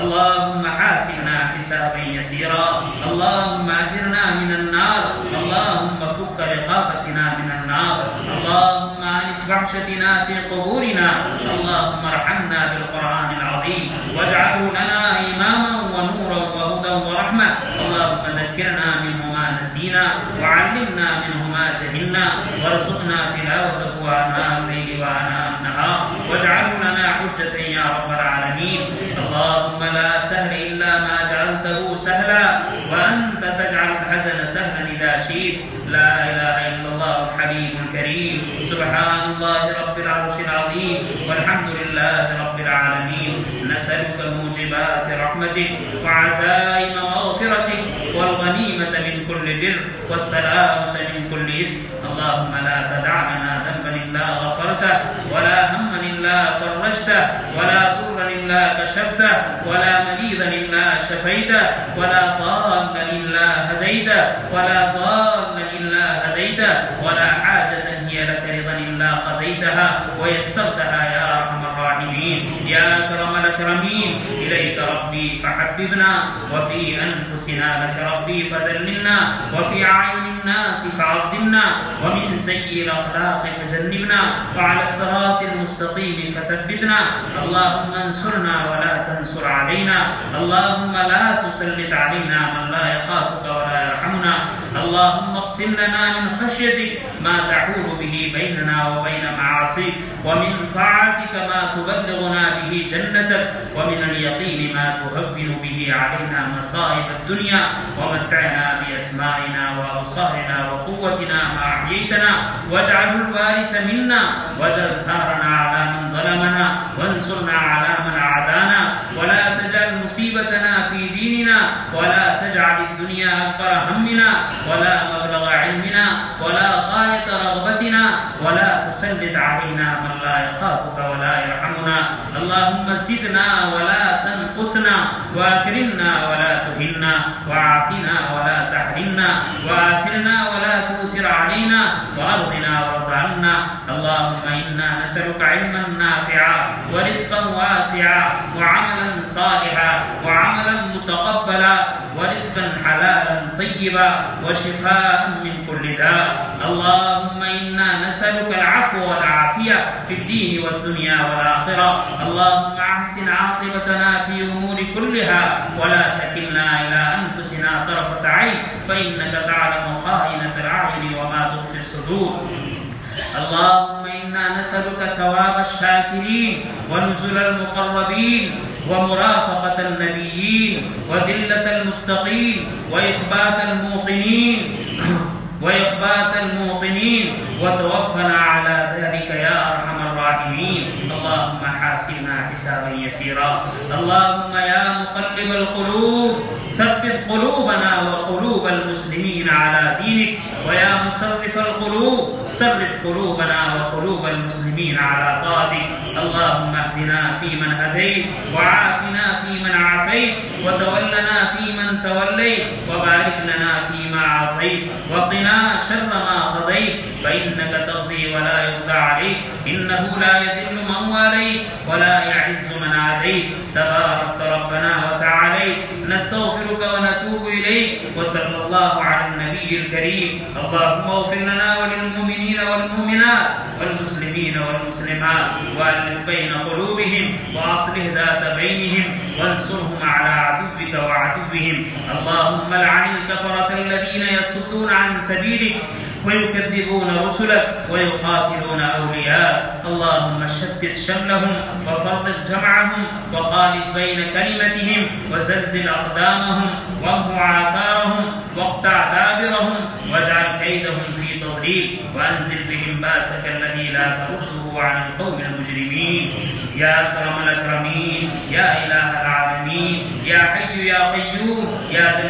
اللهم حاسبنا حسابا يسيرا. اللهم أجرنا من النار. اللهم فك رقابتنا من النار. اللهم أنس وحشتنا في قبورنا. اللهم ارحمنا بالقرآن العظيم واجعله لنا إماما ونورا وهدى ورحمة. اللهم ذكرنا منه ما نسينا وعلمنا منه ما جهلنا وارزقنا تلاوته آناء الليل وآناء النهار واجعله لنا حجة يا رب العالمين. اللهم لا سهل إلا ما جعلته سهلا وأنت تجعل الحزن سهلا إذا شئت. لا إله إلا الله الحليم الكريم. سبحان الله رب العرش العظيم والحمد لله رب العالمين. نسألك موجبات رحمتك وعزائم مغفرتك والغنيمة من كل بر والسلامة من كل إثم. اللهم لا تدع لنا ذنبا إلا غفرته ولا هما إلا فرجته ولا ضرا إلا كشفته ولا مريضا إلا شفيته ولا ضالا إلا هديته ولا ضالا إلا هديته ولا حاجة هي لك رضا إلا قضيتها ويسرتها يا أرحم الراحمين يا أكرم الأكرمين. إليك ربي فحببنا وفي أنفسنا لك ربي فذللنا وفي أعين الناس فعظمنا ومن سيء الأخلاق فجنبنا وعلى الصراط المستقيم فثبتنا. اللهم انصرنا ولا تنصر علينا. اللهم لا تسلط علينا من لا يخافك ولا يرحمنا. اللهم اقسم لنا من خشيتك ما تحول به بيننا وبين معاصيك ومن طاعتك ما تبلغنا به جنتك ومن اليقين ما تهون به علينا مصائب الدنيا ومتعنا بأسمائنا وأبصارنا وقوتنا ما أحييتنا واجعله الوارث منا واجعل ثارنا على من ظلمنا وانصرنا على من عادانا ولا تجعل مصيبتنا في ديننا ولا تجعل الدنيا أكبر همنا ولا مبلغ علمنا ولا غاية رغبتنا ولا تسلط علينا من لا يخافك ولا يرحمنا. اللهم زدنا ولا تنقصنا وأكرمنا ولا تهنا وعافنا ولا تحرمنا وآثرنا ولا تؤثر علينا وأرضنا وارض عنا. اللهم إنا نسألك علما نافعا ورزقا واسعا وعملا صالحا وعملا متقبلا ورزقا حلالا طيبا وشفاء من كل داء. اللهم إنا نسألك العفو والعافية في الدين والدنيا والآخرة. اللهم أحسن عاقبتنا في أمور كلها ولا تكلنا إلى أنفسنا طرفة عين فإنك تعلم خائنة الأعين وما تخفي الصدور. اللهم إنا نسألك ثواب الشاكرين ونزل المقربين ومرافقة النبيين وذلة المتقين وإخبات الموقنين وتوفنا على ذلك يا أرحم الراحمين. اللهم حاسبنا حسابا يسيرا. اللهم يا مقلب القلوب ثبت قلوبنا وقلوب المسلمين على دينك ويا مصرف القلوب صرف قلوبنا وقلوب المسلمين على طاعتك. اللهم اهدنا فيمن هديت وعافنا فيمن عافيت وتولنا فيمن توليت وبارك لنا فيما أعطيت وقنا شر ما قضيت فإنك تقضي ولا يقضى عليك إنه لا يذل من واليت ولا يعز من عاديت تبارك ربنا وتعاليت. نستغفرك ونتوب إليك وصلى الله على النبي الكريم. اللهم اغفر لنا وللمؤمنين والمؤمنات والمسلمين والمسلمات وألف بين قلوبهم وأصلح ذات بينهم وانصرهم على عدوك وعدوهم. اللهم لعن الكفرة الذين يصدون عن سبيلك ويكذبون رسلك ويقاتلون أولياء. اللهم شتت شملهم وفرق جمعهم وخالف بين كلمتهم وزلزل أقدامهم وامحو آثارهم واقطع دابرهم واجعل كيدهم في تضليل وأنزل بهم باسك الذي لا ترده عن القوم المجرمين. يا أكرم الأكرمين يا إله العالمين يا حي يا قيوم يا ذا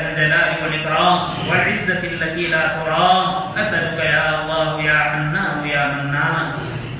الجلال والإكرام والعزة التي لا ترام. أسألك يا الله يا حنان يا منان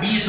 20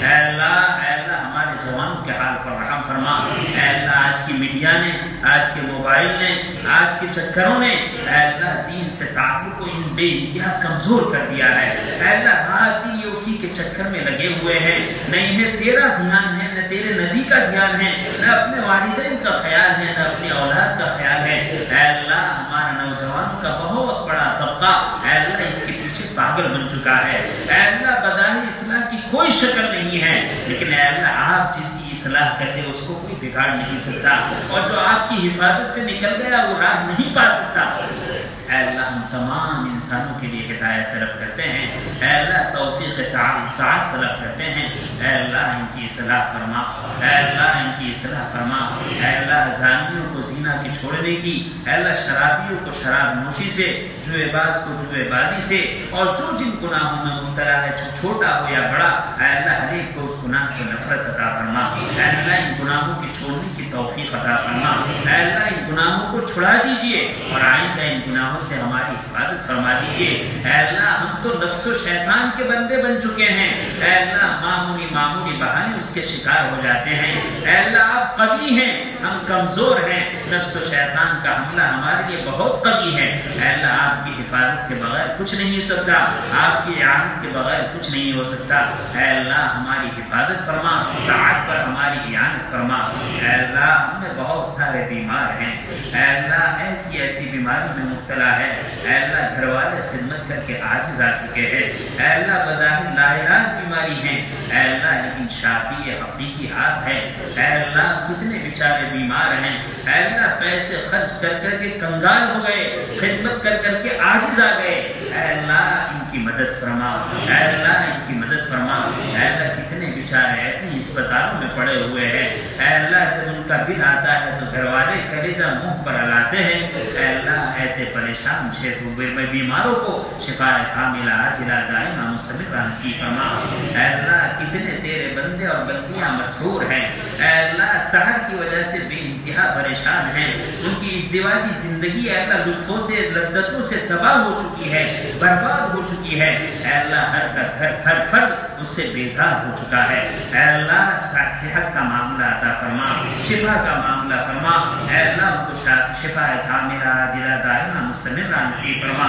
اے اللہ ہمارے جوانوں کے حال پر رحم فرما۔ اے اللہ آج کی میڈیا نے، آج کے موبائل نے، آج کے چکروں نے اے اللہ دین سے تعلق کو بے انتہا کمزور کر دیا ہے۔ اے اللہ رات دن یہ اسی کے چکر میں لگے ہوئے ہیں، نہ انہیں تیرا دھیان ہے، نہ تیرے نبی کا دھیان ہے، نہ اپنے والدین کا خیال ہے، نہ اپنی اولاد کا خیال ہے۔ اے اللہ ہمارا نوجوان کا بہت بڑا طبقہ اے اللہ اس کے پیچھے پاگل بن چکا ہے۔ اے اللہ بظاہر اصلاح کی کوئی شکل نہیں ہے، لیکن اے اللہ آپ جس کی اصلاح کرتے اس کو کوئی بگاڑ نہیں سکتا، اور جو آپ کی حفاظت سے نکل گیا وہ راہ نہیں پا سکتا۔ اے اللہ ہم تمام انسانوں کے لیے ہدایت طلب کرتے ہیں، اے اللہ توفیق اطاعت طلب کرتے ہیں۔ اے اللہ ان کی اصلاح فرما، اے اللہ ان کی اصلاح فرما۔ اے اللہ زانیوں کو زنا کی چھوڑنے کی، اے اللہ شرابیوں کو شراب نوشی سے، جوئے باز کو جوئے بازی سے، اور جو جن گناہوں میں مبتلا ہے چھوٹا ہو یا بڑا، اے اللہ ہر ایک کو اس گناہ سے نفرت عطا فرما۔ اے اللہ ان گناہوں کے چھوڑنے کی توفیق عطا فرما۔ اے اللہ ان گناہوں کو چھڑا دیجئے اور آئندہ ان گناہوں سے ہماری حفاظت فرما دیجئے۔ اے اللہ ہم تو نفس و شیطان کے بندے بن چکے ہیں، اے اللہ معمولی بہانے اس کے شکار ہو جاتے ہیں۔ اے اللہ آپ قوی ہیں، ہم کمزور ہیں، نفس و شیطان کا حملہ ہمارے لیے بہت قوی ہے۔ اے اللہ آپ کی حفاظت کے بغیر کچھ نہیں ہو سکتا، آپ کی اعانت کے بغیر کچھ نہیں ہو سکتا۔ اے اللہ ہماری حفاظت فرما، اطاعت پر ہماری اعانت فرما۔ اے اللہ ہم میں بہت سارے بیمار ہیں، اے اللہ ایسی بیماری میں مبتلا ہے، اے اللہ گھر والے خدمت کر کے عاجز آ چکے ہیں، اے اللہ بظاہر لا علاج بیماری ہے، اے اللہ لیکن شافی حقیقی آپ ہے۔ اے اللہ کتنے بیچارے بیمار ہیں، اے اللہ پیسے خرچ کر کر کے کنگال ہو گئے، خدمت کر کر کے عاجز آ گئے۔ اے اللہ ان کی مدد فرما، اے اللہ ان کی مدد فرما۔ اے اللہ کتنے بیچارے ایسے ہی اسپتالوں میں پڑے ہوئے ہیں، اے اللہ جب ان کا بل آتا ہے تو گھر والے کلیجہ منہ پر ہلاتے ہیں۔ اے اللہ ایسے پریشان بیماروں کو شفا کاملہ عاجلہ دائمہ مستمرہ نصیب فرما۔ اے اللہ کتنے تیرے بندے اور بندیاں مسحور ہیں، اے اللہ سحر کی وجہ سے بے انتہا پریشان ہیں، ان کی ازدواجی زندگی اے اللہ لطفوں سے لذتوں سے تباہ ہو چکی ہے، برباد ہو چکی ہے۔ اے اللہ ہر فرد اس سے بیزار ہو چکا ہے۔ اے اللہ صحت کا معاملہ عطا فرما، شفا کا معاملہ فرما۔ اے اللہ ان کو شفا کاملہ عاجلہ دائمہ مستمرہ نصیب فرما۔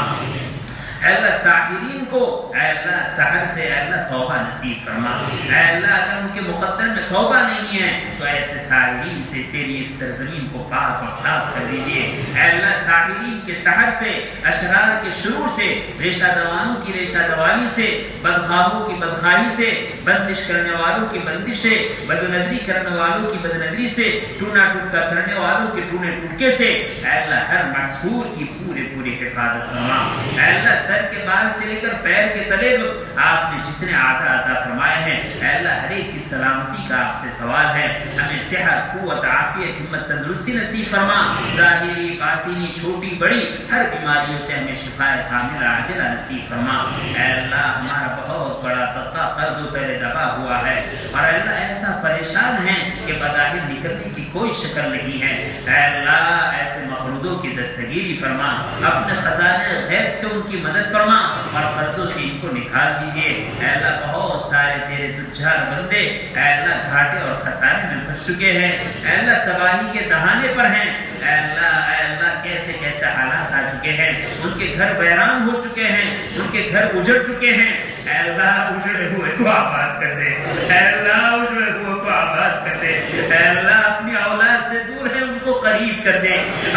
اے اللہ ساحرین کو اے اللہ سحر سے اے اللہ توبہ نصیب فرما۔ اے اللہ اگر ان کے مقدر میں توبہ نہیں ہے تو ایسے ساحرین سے تیری اس سرزمین کو پاک اور صاف کر دیجئے۔ اے اللہ ساحرین کے سحر سے، اشرار کے شرور سے، ریشہ دوانوں کی ریشہ دوانی سے، بدخواہوں کی بدخواہی سے، بندش کرنے والوں کی بندش سے، بدنظری کرنے والوں کی بدنظری سے، ٹونا ٹوٹکا کرنے والوں کے ٹونے ٹوٹکے سے اے اللہ ہر مسحور کی پوری حفاظت فرما۔ اے اللہ سر کے بال سے لے کر پیر کے تلے آپ نے جتنے عطا فرمائے ہیں اے اللہ ہر ایک کی سلامتی کا آپ سے سوال ہے۔ ہمیں صحت، قوت، عافیت، ہمت، تندرستی نصیب فرما۔ ظاہری، باطنی، چھوٹی بڑی ہر بیماریوں سے ہمیں شفا کاملہ عاجلہ نصیب فرما۔ اے اللہ ہمارا بہت بڑا طبقہ قرض و تلے دبا ہوا ہے اور اے اللہ ایسا پریشان ہے کہ بظاہر نکلنے کی کوئی شکل نہیں ہے۔ اے اللہ ایسے مقروضوں کی دستگیری فرما، اپنے خزانے غیب سے ان کی مدد فرما اور قرضوں سے ان کو نکال دیجیے۔ اے اللہ بہت سارے تیرے تجار بندے اے اللہ گھاٹے اور خسارے میں پھنس چکے ہیں، اے اللہ تباہی کے دہانے پر ہیں۔ اے اللہ کیسے کیسے حالات آ چکے ہیں، ان کے گھر ویران ہو چکے ہیں، ان کے گھر اجڑ چکے ہیں۔ اے اللہ اجڑے ہوئے کو آباد کر دے، اے اللہ اجڑے ہوئے کو آباد کر دے۔ اے اللہ اپنی اولاد سے دور ہے ان کو قریب کر دے،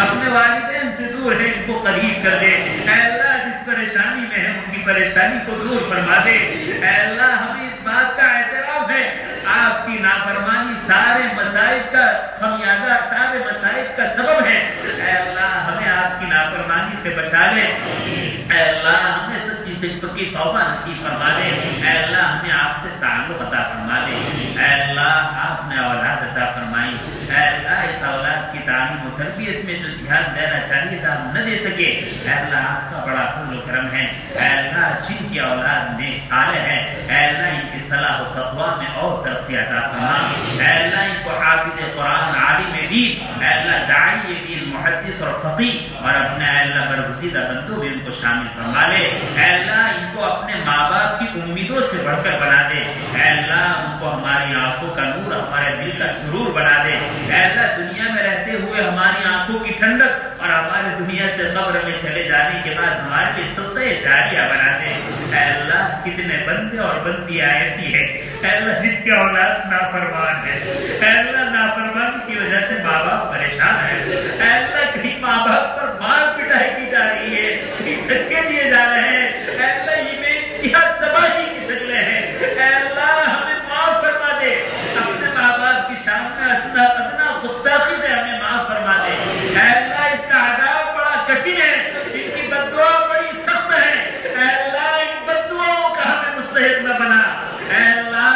اپنے والدین سے دور ہے ان کو قریب کر دے۔ اے اللہ جس پریشانی میں ہے ان کی پریشانی کو دور فرما دے۔ اے اللہ ہمیں اس بات کا اعتراف ہے آپ کی نافرمانی سارے مصائب کا خمیازہ، سارے مصائب کا سبب ہے۔ اے اللہ ہمیں آپ کی نافرمانی سے بچا لے۔ اے اللہ ہمیں سچی پکی توبہ نصیب فرما دے۔ اے اللہ ہمیں آپ سے تعلق عطا فرما دے۔ اے اللہ آپ نے اولاد عطا فرمائی، اے اللہ اس اولاد کی تعلیم و تربیت میں جو دھیان دینا چاہیے تھا ہم نہ دے سکے، اے اللہ آپ کا بڑا فضل و کرم ہے۔ اے اللہ جن کی اولاد نیک صالح ہے اے اللہ ان کی صلاح و تقوی میں اور ترقی عطا فرما۔ اے اللہ ان کو حافظ قرآن، عالم دین، اے اللہ داعی دین، محدث محدث اور فقیہ اور اپنے اے اللہ برگزیدہ بندوں بھی ان کو شامل فرما لے. اے اللہ ان کو اپنے ماں باپ کی امیدوں سے بڑھ کر بنا دے. اے اللہ ان کو ہماری آنکھوں کا نور، ہمارے دل کا سرور بنا دے. اے اللہ دنیا میں رہتے ہوئے ہماری آنکھوں کی ٹھنڈک اور ہمارے دنیا سے قبر میں چلے جانے کے بعد ہمارے لیے صدقہ جاریہ بنا دے. اے اللہ کتنے بندے اور بندیاں ایسی ہیں اے اللہ جن کی اولاد نافرمان ہے. اے اللہ نافرمان کی وجہ سے ماں باپ پریشان ہے. اے اللہ کہیں ماں باپ پر مار پٹائی کی جا رہی ہے، کہیں دھکے دیے جا رہے ہیں. اے اللہ یہ میں کیا تباہی کی شکلیں ہیں. اے اللہ ہمیں معاف فرما دے. اپنے ماں باپ کی شان میں ادنا گستاخی سے ہمیں معاف فرما دے. اے اللہ اس کا عذاب بڑا کٹھن ہے، ان کی بددعا بڑی سخت ہے. اے اللہ ان بددعاؤں کا ہمیں مستحق نہ بنا. اے اللہ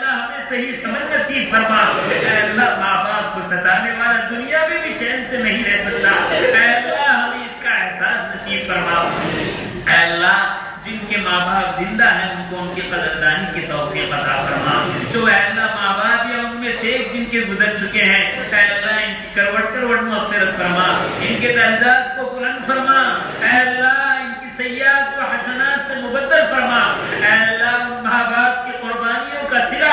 ہمیں صحیح سمجھ نصیب فرما. اے اللہ ماں باپ کو ستانے والا دنیا میں بھی چین سے نہیں رہ سکتا. اے اللہ ہمیں اس کا احساس نصیب فرما. اے اللہ جن کے ماں باپ زندہ ہیں ان کو ان کی قدردانی کی توفیق عطا فرما. جو اے اللہ ماں باپ یا ان میں سے جن کے گزر چکے ہیں اے اللہ ان کی کروٹ کروٹ مغفرت فرما، ان کے درجات کو بلند فرما. اے اللہ ان کی سیئات و حسنات سے مبدل فرما. اے اللہ ان ماں باپ کی قربانیوں کا صلہ،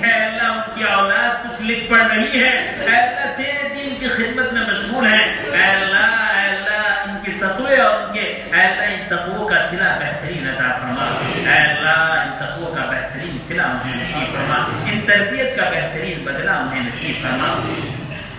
اے اللہ ان کی اولاد کچھ لکھ پڑھ رہی ہے اے اللہ تیرے دین کی خدمت میں مشغول ہیں. اے اللہ ان کے تقوی اور ان کے اے اللہ ان تقوی کا صلہ بہترین عطا فرما. اے اللہ ان تقوی کا بہترین صلہ انہیں نصیب فرما، ان تربیت کا بہترین بدلہ انہیں نصیب فرما.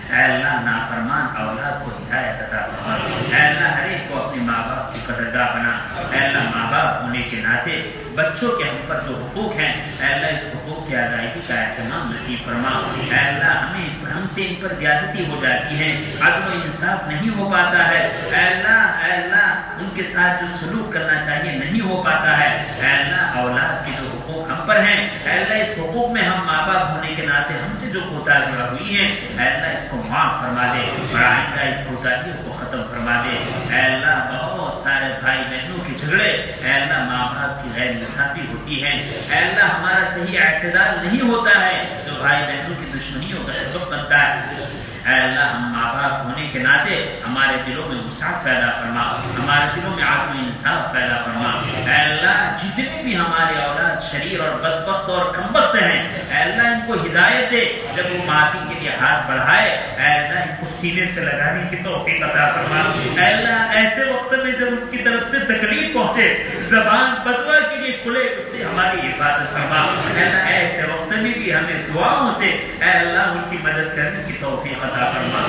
اے اللہ نافرمان اولاد کو ہدایت عطا فرما. اے اللہ ہر ایک کو اپنے ماں باپ کی قدرداں بنا. اے اللہ ماں باپ ہونے کے ناطے بچوں کے ہم پر جو حقوق ہیں اے اللہ اس حقوق کی ادائیگی کا اہتمام نصیب فرما. اے اللہ ہم سے ان پر زیادتی ہو جاتی ہے، عدل و انصاف نہیں ہو پاتا ہے. اے اللہ ان کے ساتھ جو سلوک کرنا چاہیے نہیں ہو پاتا ہے. اے اللہ اولاد کے جو حقوق ہم پر ہیں اے اللہ اس حقوق میں ہم ماں باپ ہونے کے ناطے ہم سے جو کوتاہی ہوئی ہیں اے اللہ اس کو معاف فرما دے اور آئندہ اس کوتاہیوں کو ختم فرما دے. اے اللہ بہت سارے بھائی بہنوں کے جھگڑے اے اللہ ماں باپ کی غیر انصافی ہوتی ہے. اے اللہ ہمارا صحیح اعتدال نہیں ہوتا ہے جو بھائی بہنوں کی دشمنیوں کا سبب بنتا ہے. اے اللہ ہم ماں باپ ہونے کے ناطے ہمارے دلوں میں انصاف پیدا فرما، ہمارے دلوں میں عدل و انصاف پیدا فرما. اے اللہ جتنے بھی ہمارے اولاد شریر اور بدبخت اور کمبخت ہیں اے اللہ ان کو ہدایت دے. جب وہ معافی کے لیے ہاتھ بڑھائے اے اللہ ان کو سینے سے لگانے کی توفیق عطا فرما. اے اللہ ایسے وقت میں جب ان کی طرف سے تکلیف پہنچے زبان بدوا کے لیے کھلے اس سے ہماری حفاظت فرما. اے اللہ ایسے وقت میں بھی ہمیں دعاؤں سے اے اللہ ان کی مدد کرنے کی توفیق عطا فرما.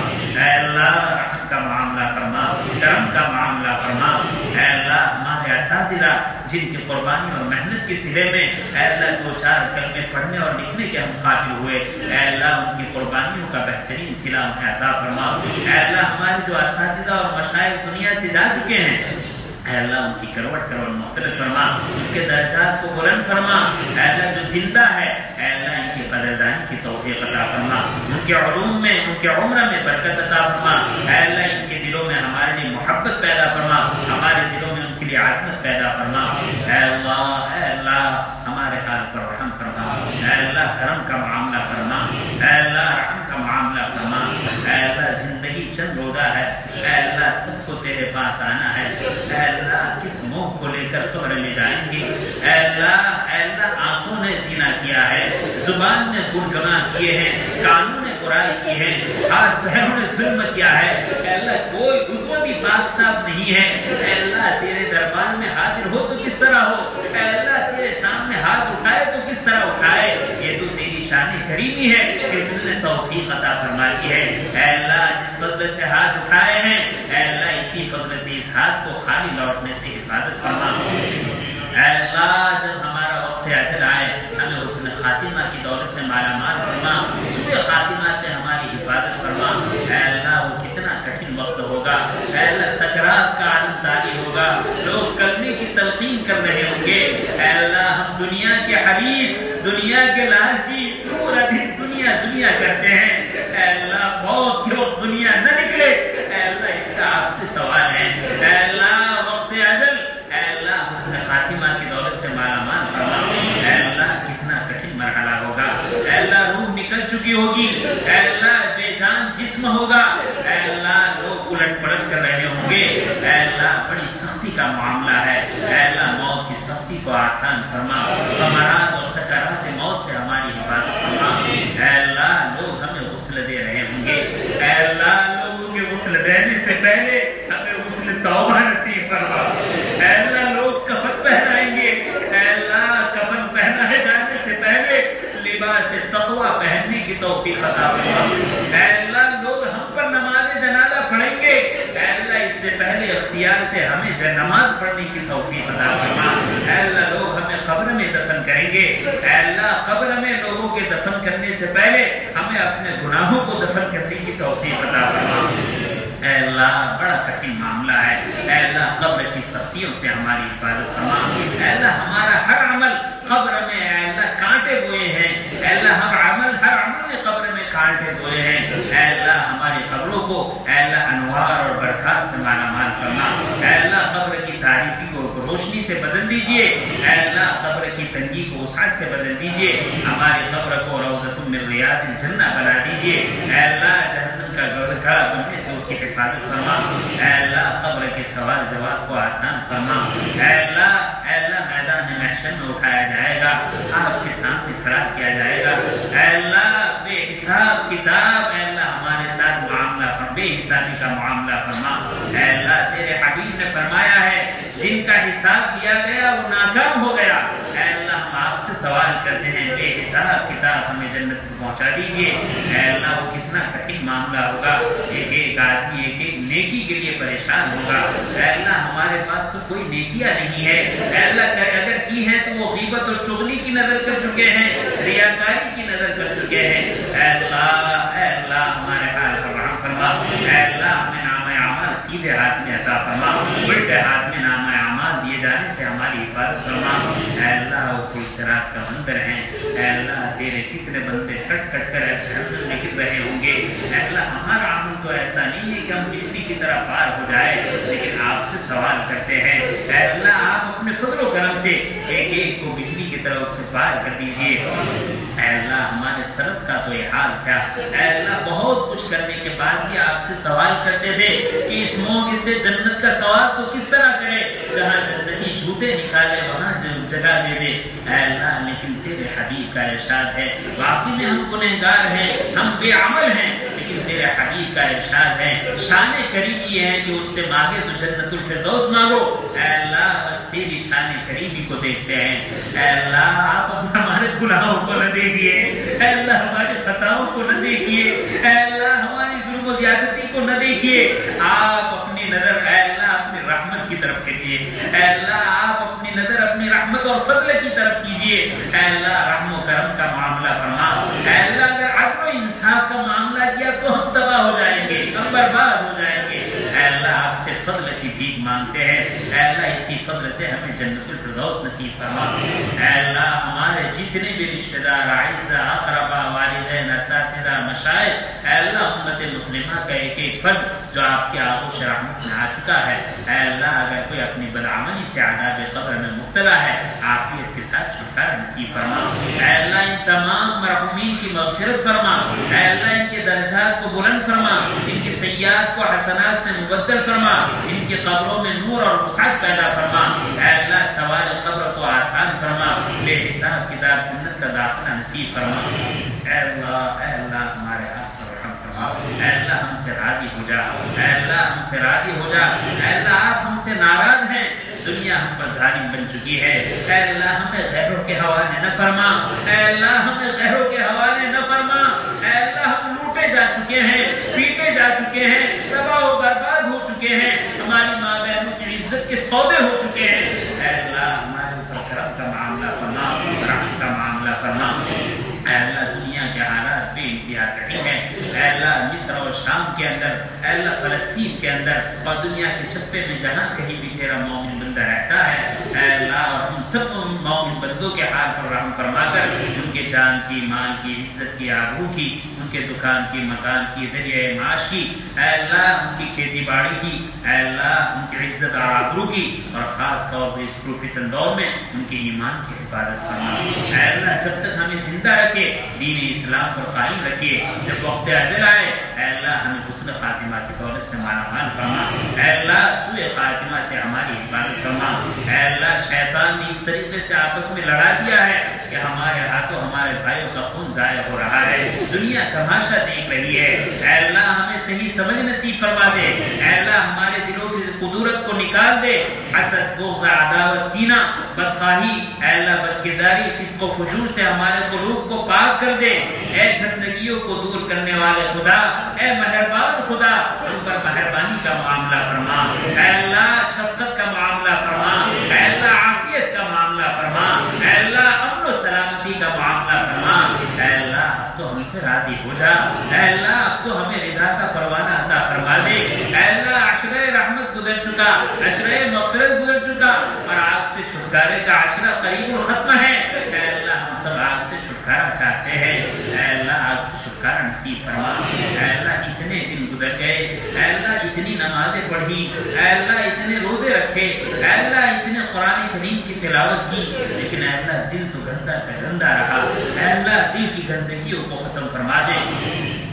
اے اللہ رحمت کا معاملہ فرما، کرم کا معاملہ فرما. اے اللہ ہمارے اساتذہ جن کی قربانی اور محنت کے صلے میں اے اللہ دو چار کلمے پڑھنے اور لکھنے کے ہم قابل ہوئے اے اللہ ان کی قربانیوں کا بہترین صلہ انہیں عطا فرما. اے اللہ ہمارے جو اساتذہ اور مشائخ دنیا سے جا چکے ہیں اے اللہ ان کی کروٹ کروٹ مغفرت فرما، ان کے درجات کو بلند فرما. اے اللہ جو زندہ ہے اے اللہ ان کی قدردانی کی توفیق عطا فرما، ان کے علوم میں ان کے عمر میں برکت عطا فرما. اے اللہ ان کے دلوں میں ہمارے لیے محبت پیدا فرما، ہمارے دلوں میں ان کے لیے عظمت پیدا فرما. اے اللہ ہمارے حال پر رحم فرما. اے اللہ کرم کا معاملہ فرما. اے اللہ رحم کا معاملہ فرما. اے اللہ زندگی چند روزہ ہے اے اللہ سب کو تیرے پاس آنا ہے. اے اللہ کس منہ کو لے کر قبر لے جائیں گے. اے اللہ آنکھوں نے زنا کیا ہے، زبان نے گناہ کیے ہیں، کانوں نے برائی کی ہے، ہاتھ پیروں نے ظلم کیا ہے. اے اللہ کوئی عضو بھی پاک صاف نہیں ہے. اے اللہ تیرے دربار میں حاضر ہو تو کس طرح ہو. اے اللہ تیرے سامنے ہاتھ اٹھائے تو کس طرح اٹھائے. یہ تو تیری شان کریمی ہے کہ تم نے توفیق عطا فرمائی ہے. اے اللہ جس فضل سے ہاتھ اٹھائے ہیں اے اللہ اسی فضل سے اس ہاتھ کو خالی لوٹنے سے حفاظت فرما. اے اللہ جب ہمارا وقت اجل آئے ہمیں حسن خاتمہ کی دولت سے مالا مال فرما، سوء خاتمہ سے ہماری حفاظت فرما. اے اللہ وہ کتنا کٹھن وقت ہوگا. اے اللہ سکرات کا عالم تاری ہوگا، لوگ کلمے کی تلقین کر رہے ہوں گے. اے اللہ ہم دنیا کے حریص، دنیا کے لالچی پورا دن دنیا کرتے ہیں. اے اللہ بہت لوگ دنیا نہ نکلے. اے اللہ اس کا آپ سے سوال ہے. اے اللہ وقت اجل اے اللہ حسن خاتمہ کی دولت سے مالا مال فرما. اے اللہ کتنا کٹھن مرحلہ ہوگا. اے اللہ روح نکل چکی ہوگی. اے اللہ بے جان جسم ہوگا. ہوگا، اے اللہ لوگ الٹ پلٹ کر رہے ہوں گے، اے اللہ بڑی سختی کا معاملہ ہے، اے اللہ موت کی سختی کو آسان فرما، غمرات اور سکرات موت سے ہماری حفاظت فرما، اے اللہ لوگ ہمیں غسل دے رہے ہوں گے، اے اللہ لوگوں کے غسل دینے سے پہلے ہمیں غسل توبہ نصیب فرما، اے اللہ لوگ کفن پہنائیں گے، اے اللہ کفن پہنائے جانے سے پہلے لباس تقوی پہننے کی توفیق عطا فرما، اے اللہ لوگ ہم پر نماز جنازہ پڑھیں گے، اے اللہ اس سے پہلے اختیار سے ہمیں نماز پڑھنے کی توفیق عطا فرما، اے اللہ لوگ ہمیں قبر میں دفن کریں گے، اے اللہ قبر میں لوگوں کے دفن کرنے سے پہلے ہمیں اپنے گناہوں کو دفن کرنے کی توفیق عطا فرما، اے اللہ بڑا کٹھن معاملہ ہے، اے اللہ قبر کی سختیوں سے ہماری حفاظت فرما، اے اللہ ہمارا ہر عمل قبر میں اے اللہ کانٹے ہوئے ہیں، اے اللہ ہر عمل میں قبر میں کانٹے ہوئے ہیں، اے اللہ ہماری قبروں کو اے اللہ انوار اور برکات سے مالا مال فرما، اے اللہ قبر کی تاریکی کو روشنی سے بدل دیجئے، اے اللہ قبر کی تنگی کو وسعت سے بدل دیجئے، ہماری قبر کو روضۃ من ریاض الجنہ بنا دیجئے، اے اللہ جہنم کا گھر بننے سے اس کی حفاظت فرما، اے اللہ قبر کے سوال جواب کو آسان فرما، اے اللہ میدان محشر میں اٹھایا جائے گا، آپ کے سامنے کھڑا کیا جائے گا، اے اللہ بے حساب کتاب اے اللہ ہمارے ساتھ معاملہ فرما، بے حسابی کا معاملہ فرما، اے اللہ تیرے حبیب نے فرمایا ہے جن کا حساب کیا گیا وہ ناکام ہو گیا، اے اللہ ہم آپ سے سوال کرتے ہیں بے حساب کتاب ہمیں جنت کو پہنچا دیجیے، اے اللہ وہ کتنا کٹھن معاملہ ہوگا، ایک ایک آدمی ایک ایک نیکی کے لیے پریشان ہوگا، اے اللہ ہمارے پاس تو کوئی نیکیاں نہیں ہے، اے اللہ اگر کی ہے تو وہ غیبت اور چغلی کی نظر کر چکے ہیں، ریاکاری کی نظر کر چکے ہیں، اے اللہ ہمارے حال پر رحم فرما، اے اللہ ہمیں نام اعمال سیدھے ہاتھ میں عطا فرما، الٹے ہاتھ میں نام اعمال دیے جانے سے ہماری حفاظت فرما، اے اللہ وہ کوئی صراط کا منظر ہیں، اے اللہ تیرے کتنے بندے کٹ کٹ کر جہنم میں گر رہے ہوں گے، اے اللہ ہمارا عمل تو ایسا نہیں ہے کہ ہم بجلی کی طرح پار ہو جائے، لیکن آپ سے سوال کرتے ہیں اے اللہ آپ اپنے فضل و کرم سے ایک ایک کو بجلی کی طرح اس سے پار کر دیجیے، اے اللہ ہمارے سرف کا تو یہ حال تھا، اے اللہ بہت کچھ کرنے کے بعد بھی آپ سے سوال کرتے تھے کہ اس موقع سے جنت کا سوال تو کس طرح کرے، جہاں جنتی جھوٹے نکالے وہاں جگہ دے دے، اے اللہ لیکن تیرے حبیب کا ارشاد ہے واقعی میں ہم گنہگار ہیں، ہم بے عمل ہیں، لیکن تیرے حبیب کا ارشاد ہے شان قریبی ہے کہ اس سے مانگے تو جنت الفردوس مانگو، اے اللہ بس تیری شان قریبی کو دیکھتے ہیں، اے اللہ آپ ہمارے گناہوں کو نہ دیکھیے، اے اللہ ہمارے خطاؤں کو نہ دیکھیے، اے اللہ ہماری ظلم و زیادتی کو نہ دیکھیے، آپ اپنی نظر اے اللہ اپنی رحمت کی طرف کیجیے، اے اللہ آپ اپنی نظر اپنی رحمت اور فضل کی طرف کیجیے، اے اللہ رحم و کرم کا معاملہ فرما، اے اللہ اگر عدل و انصاف کا معاملہ کیا تو ہم تباہ ہو جائیں گے، ہم برباد ہو جائیں گے، اے اللہ آپ سے فضل کی بھیک مانگتے ہیں، اے اللہ اسی فضل سے ہمیں جنت الفردوس نصیب فرما، اے اللہ ہمارے جتنے بھی رشتہ دار اعزاء اقرباء والدین اساتذہ مشائخ، اے اللہ امت مسلمہ کا ایک ایک فرد جو آپ کے آغوش رحمت میں آ چکا ہے، اے اللہ اگر کوئی اپنی بدعملی سے عذاب قبر میں مبتلا ہے عافیت کے ساتھ چھٹکارا نصیب فرما، اے اللہ ان تمام مرحومین کی مغفرت فرما، اے اللہ ان کے درجات کو بلند فرما، ان کی سیئات کو حسنات سے مبدل فرما، ان کی قبروں میں نور اور وسعت پیدا فرما، اے اللہ سوال قبر کو آسان فرما، بے حساب کتاب جنت کا داخلہ نصیب فرما، اے اللہ ہمارے ہاتھ پر رحم فرما، اے اللہ ہم سے راضی ہو جا، اے اللہ ہم سے راضی ہو جا، اے اللہ آپ ہم سے ناراض ہیں، دنیا ہم پر ظالم بن چکی ہے، اے اللہ ہمیں غیروں کے حوالے نہ فرما، اے اللہ ہمیں غیروں کے حوالے نہ فرما، اے اللہ ہم لوٹے جا چکے ہیں، پیٹے جا چکے ہیں، تباہ و برباد ہو چکے ہیں، ہماری ماں بہنوں کی عزت کے سودے ہو چکے ہیں، اے اللہ ہمارے اوپر کرم کا معاملہ فرما، رحمت کا معاملہ فرما، اے اللہ دنیا کے حالات بے انتہا کٹھن ہیں، اے اللہ مصر اور شام کے اندر، اے اللہ فلسطین کے اندر اور دنیا کے چھپے میں جہاں کہیں بھی تیرا مومن بندہ رہتا ہے، اے اللہ اور ہم سب مومن بندوں کے حال پر رحم فرما کر ان کے جان کی، مال کی، عزت کی، آبرو کی، ان کے دکان کی، مکان کی، ذریعہ معاش کی، اے اللہ ان کی کھیتی باڑی کی، اے اللہ ان کی عزت اور آبرو کی، اور خاص طور پر اس فتن دور میں ان کے ایمان کی حفاظت فرما، اے اللہ جب تک ہمیں زندہ رکھے دین اسلام پر قائم رکھیے، جب وقت اجل آئے اے اے اللہ ہمیں حسن خاتمہ کی دولت سے مالا مال فرما، اے اللہ سوء خاتمہ سے ہماری حفاظت فرما، اے اللہ شیطان نے اس طریقے سے آپس میں لڑا دیا ہے کہ ہمارے ہاتھوں ہمارے بھائیوں کا خون ضائع ہو رہا ہے، دنیا تماشا دیکھ رہی ہے، اے اللہ ہمیں صحیح سمجھ نصیب فرما دے، اے اللہ ہمارے دلوں کی قدورت کو نکال دے، حسد بغض عداوت کینہ بدخواہی اے اللہ بدکرداری فسق و فجور سے ہمارے قلوب کو پاک کر دے، اے گندگیوں کو دور کرنے والے خدا، اے مہربان خدا ہم پر مہربانی کا معاملہ فرما، اے اللہ شفقت کا معاملہ فرما، اے اللہ عافیت کا معاملہ فرما، اے اللہ امن و سلامتی کا معاملہ فرما، اے اللہ اب تو ہم سے راضی ہو جا، اے اللہ اب تو ہمیں رضا کا پروانہ عطا فرما دے، اے اللہ عشرہ رحمت گزر چکا، عشرہ مغفرت گزر چکا اور آگ سے چھٹکارے کا عشرہ قریب و ختم ہے، اے اللہ ہم سب آگ سے چھٹکارا چاہتے ہیں، اے اللہ آگ سے چھٹکارا نصیب فرما، اے اللہ اتنے دن گزر گئے، اے اللہ اتنی نمازیں پڑھی، اے اللہ اتنے روزے رکھے، اے اللہ اتنے قرآن کریم کی تلاوت کی، لیکن اے اللہ دل تو گندا کا گندا رہا، اے اللہ دل کی گندگیوں کو ختم فرما دے،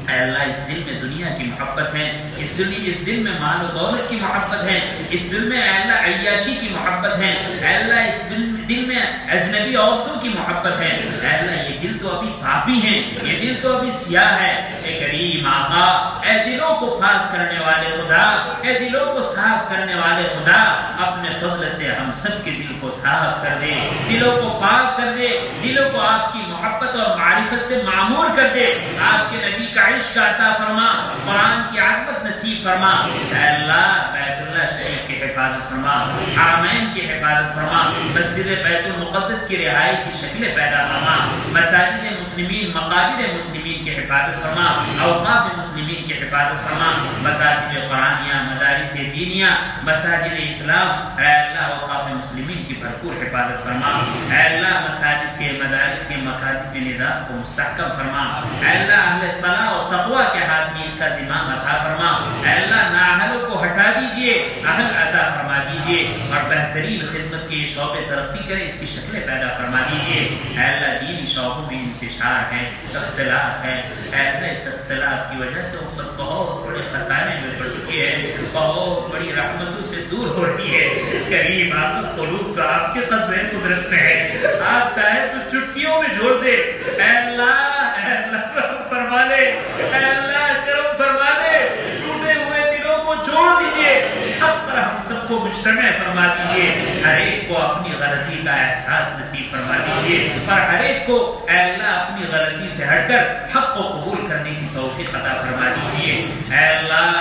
اے اللہ اس دل میں دنیا کی محبت ہے، اس دل میں مال و دولت کی محبت ہے، اس دل میں اے اللہ عیاشی کی محبت ہے، اے اللہ اس دل میں اجنبی عورتوں کی محبت ہے، اے اللہ یہ دل تو ابھی پاپی ہیں، یہ دل تو ابھی سیاہ ہے، اے کریم آقا اے دلوں کو پاک کرنے والے خدا، اے دلوں کو صاف کرنے والے خدا اپنے فضل سے ہم سب کے دل کو صاف کر دے، دلوں کو پاک کر دے، دلوں کو آپ کی محبت اور معرفت سے معمور کر دے، آپ کے نبی کا عشق عطا فرما، قرآن کی عظمت نصیب فرما، اے اللہ بیت اللہ شریف کی حفاظت فرما، حرمین کی حفاظت فرما، مسجد بیت المقدس کی رہائی کی شکلیں پیدا فرما، مساجد مسلمین مقابر مسلمین کی حفاظت فرما، اوقاف مسلمین کی حفاظت فرما، مکاتب قرآنیہ مدارس دینیہ مساجد اسلام اے اللہ اوقاف مسلمین کی بھرپور حفاظت فرما، اے اللہ مساجد کے مدارس کے مکاتب کے نظام کو مستحکم فرما، اے اللہ اہل صلاح و تقوی کے ہاتھ میں اس کا دماغ عطا فرما، اے اللہ نااہلوں کو ہٹا دیجئے، اہل عطا فرما دیجئے اور بہترین خدمت کے شعبے ترقی کرے اس کی شکلیں پیدا فرما دیجئے، اے اللہ دینی شعبوں میں انتشار ہے، اختلاف ہے، اے اللہ اس اختلاف کی وجہ سے امت بہت بڑے خسارے میں پڑ چکی ہے، بہت بڑی رحمتوں سے دور ہو رہی ہے، کریم آپ قلوب کا آپ کے قبضے قدرت میں ہے، آپ چاہے تو چٹکیوں میں جوڑ دے، اے اللہ کرم فرما دے، اے اللہ کرم فرما دے، ٹوٹے ہوئے دلوں کو جوڑ دیجئے، حق پر ہم سب کو مجتمع فرما دیجئے، ہر ایک کو اپنی غلطی کا احساس نصیب فرما دیجئے اور ہر ایک کو اے اللہ اپنی غلطی سے ہٹ کر حق کو قبول کرنے کی توفیق عطا فرما دیجئے، اے اللہ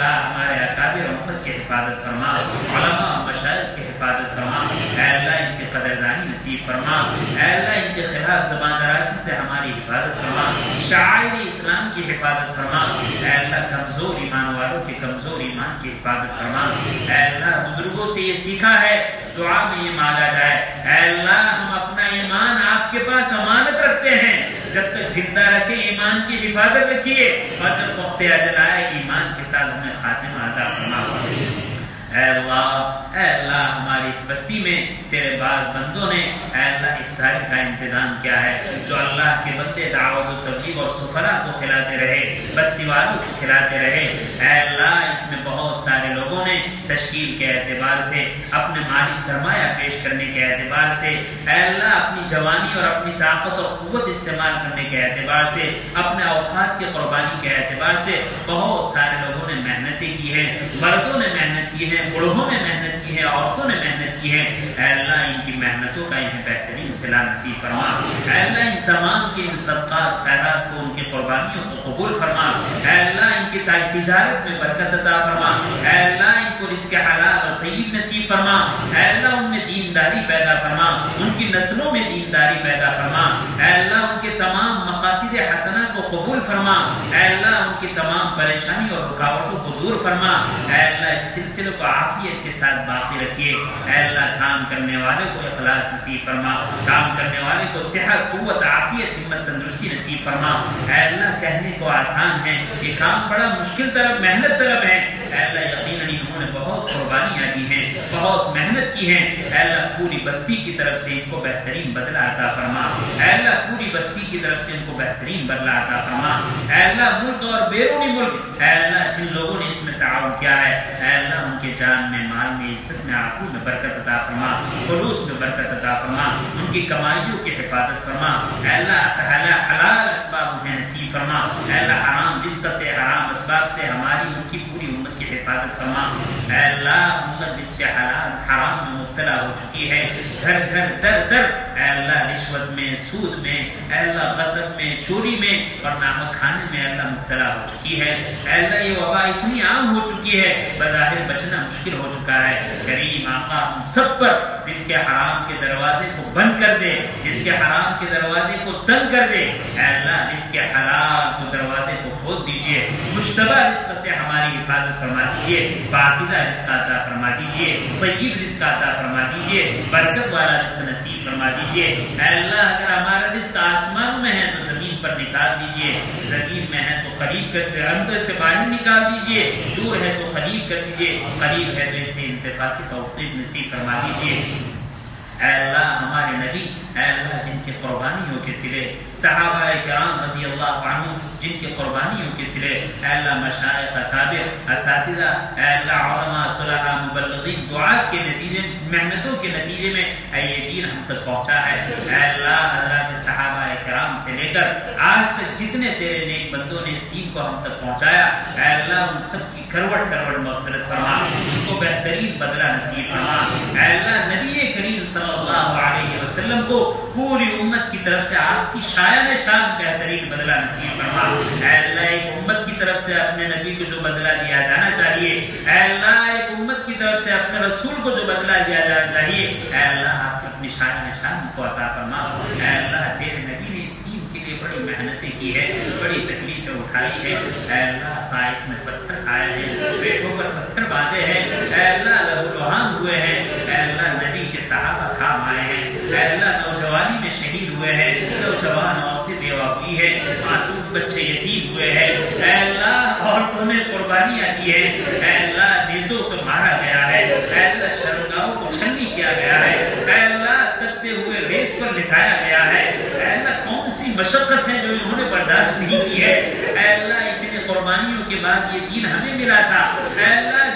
ہمارے اکابر امت کی حفاظت فرما، علماء مشائخ کی حفاظت فرما، اے اللہ ان کی قدردانی نصیب فرما، اے اللہ ان کے خلاف زبان درازی سے ہماری حفاظت فرما، شاعر اسلام کی حفاظت فرما، اے اللہ کمزور ایمان والوں کے کمزور ایمان کی حفاظت فرما، اے اللہ بزرگوں سے یہ سیکھا ہے دعا میں یہ مانگا جائے، اے اللہ ہم اپنا ایمان آپ کے پاس امانت رکھتے ہیں، جب تک زندہ رکھے ایمان کی حفاظت رکھیے اور جب وقت اجل آئے ایمان کے ساتھ ہمیں خاتمہ عطا فرما، اے اللہ ہماری اس بستی میں تیرے بعض بندوں نے اے اللہ افطار کا انتظام کیا ہے، جو اللہ کے بندے دعوت و تبلیغ اور سفرا کو کھلاتے رہے، بستی والوں کو کھلاتے رہے، اے اللہ اس میں بہت سارے لوگوں نے تشکیل کے اعتبار سے اپنے مالی سرمایہ پیش کرنے کے اعتبار سے اے اللہ اپنی جوانی اور اپنی طاقت اور قوت استعمال کرنے کے اعتبار سے اپنے اوقات کی قربانی کے اعتبار سے بہت سارے لوگوں نے محنتیں کی ہیں، مردوں نے محنت کی ہے، بوڑھوں نے محنت کی ہے، عورتوں نے محنت کی ہے، اے اللہ ان کی محنتوں کا انہیں بہترین صلہ نصیب فرما، اے اللہ ان تمام کے ان صدقات خیرات کو ان کی قربانیوں کو قبول فرما، اے اللہ ان کی تجارت میں برکت عطا فرما، اے اللہ ان کو رزق حلال اور طیب نصیب فرما، اے اللہ ان میں دینداری پیدا فرما، ان کی نسلوں میں دینداری پیدا فرما، اے اللہ ان کے تمام مقاصد حسنہ کو قبول فرما، اے اللہ ان کی تمام پریشانی اور رکاوٹوں کو دور فرما، اے اللہ اس سلسلے کو عافیت کے ساتھ باقی رکھیے، اے اللہ کام کرنے والے کو اخلاص نصیب فرما، کام کرنے والے کو صحت قوت عافیت ہمت تندرستی نصیب فرما، اے اللہ کہنے کو آسان ہے یہ کام بڑا مشکل طلب محنت طلب ہے، اے اللہ یقیناً انہوں نے بہت قربانیاں کی ہیں, بہت محنت کی ہے. اے اللہ پوری بستی کی طرف سے ان کو بہترین بدلہ عطا فرما. اے اللہ پوری بستی کی طرف سے ان کو بہترین بدلہ عطا فرما. اے اللہ ملک اور بیرونی ملک, اے اللہ جن لوگوں نے اس میں تعاون کیا ہے, اے اللہ ان کے جان میں, مال میں, عزت میں, عافیت میں برکت عطا فرما, خلوص میں برکت عطا فرما, ان کی کمائیوں کی حفاظت فرما. اے اللہ حلال اسباب انہیں نصیب فرما. اے اللہ حرام رزق سے, حرام اسباب سے ہماری ان کی پوری امت کی حفاظت فرما. اے اللہ امت جس کے حرام میں مبتلا ہو چکی ہے, گھر گھر در در, اے اللہ رشوت میں, سود میں, اے اللہ غصب میں, چوری میں اور نامک کھانے میں اے اللہ مبتلا ہو چکی ہے. اے اللہ یہ وبا اتنی عام ہو چکی ہے, بظاہر بچنا مشکل ہو چکا ہے. کریم آقا ہم سب پر جس کے حرام کے دروازے کو بند کر دے, جس کے حرام کے دروازے کو تنگ کر دے. اے اللہ جس کے حلال کو دروازے کو کھول دیجیے. مشتبہ رزق سے ہماری حفاظت فرما دیجیے, پاکیزہ رزق عطا فرما دیجیے, طیب رزق عطا فرما دیجیے, برکت والا رزق نصیب فرما دیجیے. اے اللہ اگر ہمارا رزق آسمان میں ہے تو زمین پر نکال دیجیے, زمین میں ہے تو قریب کر کے اندر سے باہر نکال دیجیے, دور ہے تو قریب کر دیجیے, قریب ہے تو اسے انتفاقی توفیق نصیب فرما دیجیے. اے اللہ ہمارے نبی, اے اللہ جن کی قربانیوں کے سلے, صحابہ کرام رضی اللہ عنہ جن کی قربانیوں کے سلے, اے اللہ مشائخ, اکابر, اساتذہ, اے اللہ علماء, صلحاء, مبلغین, دعات کے نتیجے, محنتوں کے نتیجے میں اے یہ دین ہم تک پہنچا ہے. اے اللہ اللہ کے صحابہ کرام سے لے کر آج تک جتنے تیرے نیک بندوں نے اس دین کو ہم تک پہنچایا, اے اللہ ان سب کی کروڑ کروڑ مغفرت فرما, ان کو بہترین بدلہ نصیب فرما. اے اللہ نبی کریم صلی اللہ علیہ وسلم کو پوری امت کی طرف سے آپ کی شایان شان بہترین بدلہ نصیب فرما. اے اللہ ایک امت کی طرف سے اپنے نبی کو جو بدلہ دیا جانا چاہیے, اے اللہ ایک امت کی طرف سے اپنے رسول کو جو بدلہ دیا جانا چاہیے, اے اللہ آپ اپنی شایان شان کو عطا فرما. اے اللہ تیرے نبی نے اس دین کے لیے بڑی محنتیں کی ہے, بڑی تکلیفیں اٹھائی ہے. اے اللہ طائف میں پتھر کھائے ہیں, پیٹوں پر پتھر باندھے ہیں, اے اللہ لہولہان ہوئے ہیں, اے اللہ نبی کے صحابہ کام آئے ہیں, اے اللہ نوجوانی میں شہید ہوئے ہیں, نوجوان عورتیں بیوہ ہوئی ہیں, معصوم بچے یتیم ہوئے ہیں. اے اللہ عورتوں نے قربانیاں دی ہیں, اے اللہ نیزوں سے مارا گیا ہے, اے اللہ شرمگاہوں کو چھلنی کیا گیا ہے, اے اللہ تپتے ہوئے ریت پر لٹایا گیا ہے. اے اللہ کون سی مشقت ہے جو انہوں نے برداشت نہیں کی ہے. اے اللہ اتنی قربانیوں کے بعد یہ دین ہمیں ملا تھا. اے اللہ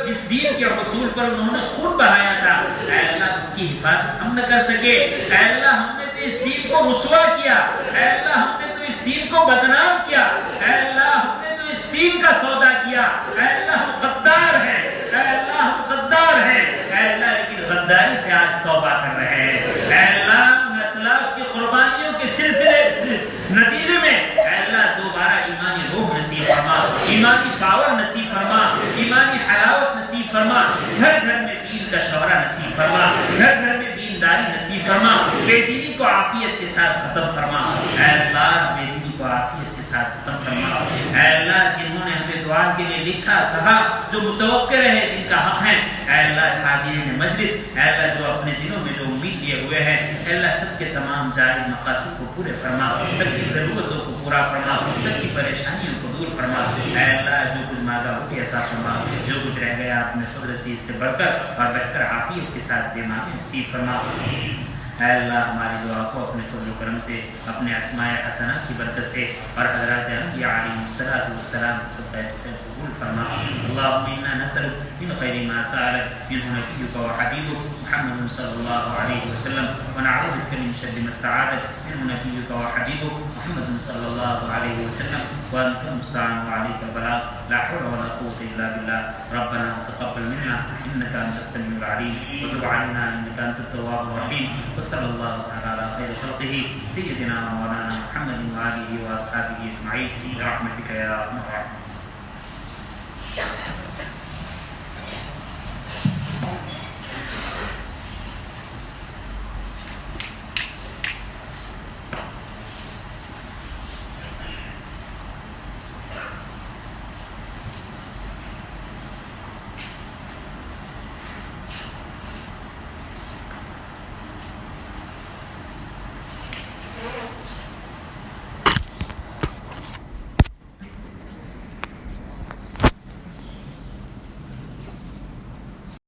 جس دین کے حصول پر انہوں نے خون بہایا تھا, اے اللہ اس کی حفاظت ہم نہ کر سکے. اے اللہ ہم نے تو اس دین کو رسوا کیا, اے اللہ ہم نے تو اس دین کو بدنام کیا, اے اللہ ہم نے تو اس دین کا سودا کیا. اے اللہ ہم غدار ہیں, اے اللہ ہم غدار ہیں, اے اللہ لیکن غداری سے آج توبہ کر رہے ہیں. اے اللہ ان اسلاف کی قربانیوں کے سلسلے نتیجے میں اے اللہ دوبارہ ایمانی روح نصیب فرما, ایمانی پاور نصیب فرما, ایمانی حلاوت نصیب فرما. گھر گھر میں دین کا شعرہ نصیب فرما, گھر گھر میں دینداری نصیب فرما. بے دینی کو عافیت کے ساتھ ختم فرما. اے اللہ بے دینی کو عافیت کے ساتھ ختم فرما. اے اللہ جنہوں نے ہمیں دعا کے لیے لکھا کہا, جو متوقع رہے, جن کا حق ہے, اے اللہ حاضرین مجلس, اے اللہ جو اپنے دلوں میں جو امید لیے ہوئے ہیں, اے اللہ سب کے تمام جائز مقاصد کو پورے فرما, سب کی ضرورتوں کو پورا فرما, سب کی پریشانیوں کو دور فرما. اے اللہ جو کچھ مانگا وہ بھی عطا فرما, جو کچھ رہ گیا اپنے فضل سے اس سے بڑھ کر اور بہتر عافیت کے ساتھ بے معنی نصیب فرما. اے اللہ ہماری دعا کو اپنے فضل و کرم سے, اپنے اسماء حسنات کی برکت سے اور حضرات انبیاء علیہم الصلوۃ والسلام سب کا قبول فرما. اللهم انا نسألك من خير ما سألك منه نبيك وحبيبك محمد صلى الله عليه وسلم, ونعوذ بك من شر ما استعاذك منه نبيك وحبيبك محمد صلى الله عليه وسلم, وانت المستعان وعليك البلاغ, لا حول ولا قوة الا بالله. ربنا تقبل منا انك انت السميع العليم, وتب علينا انك انت التواب الرحيم. وصلى الله تعالى على خير خلقه سيدنا ومولانا محمد وآله وأصحابه أجمعين برحمتك يا أرحم الراحمين.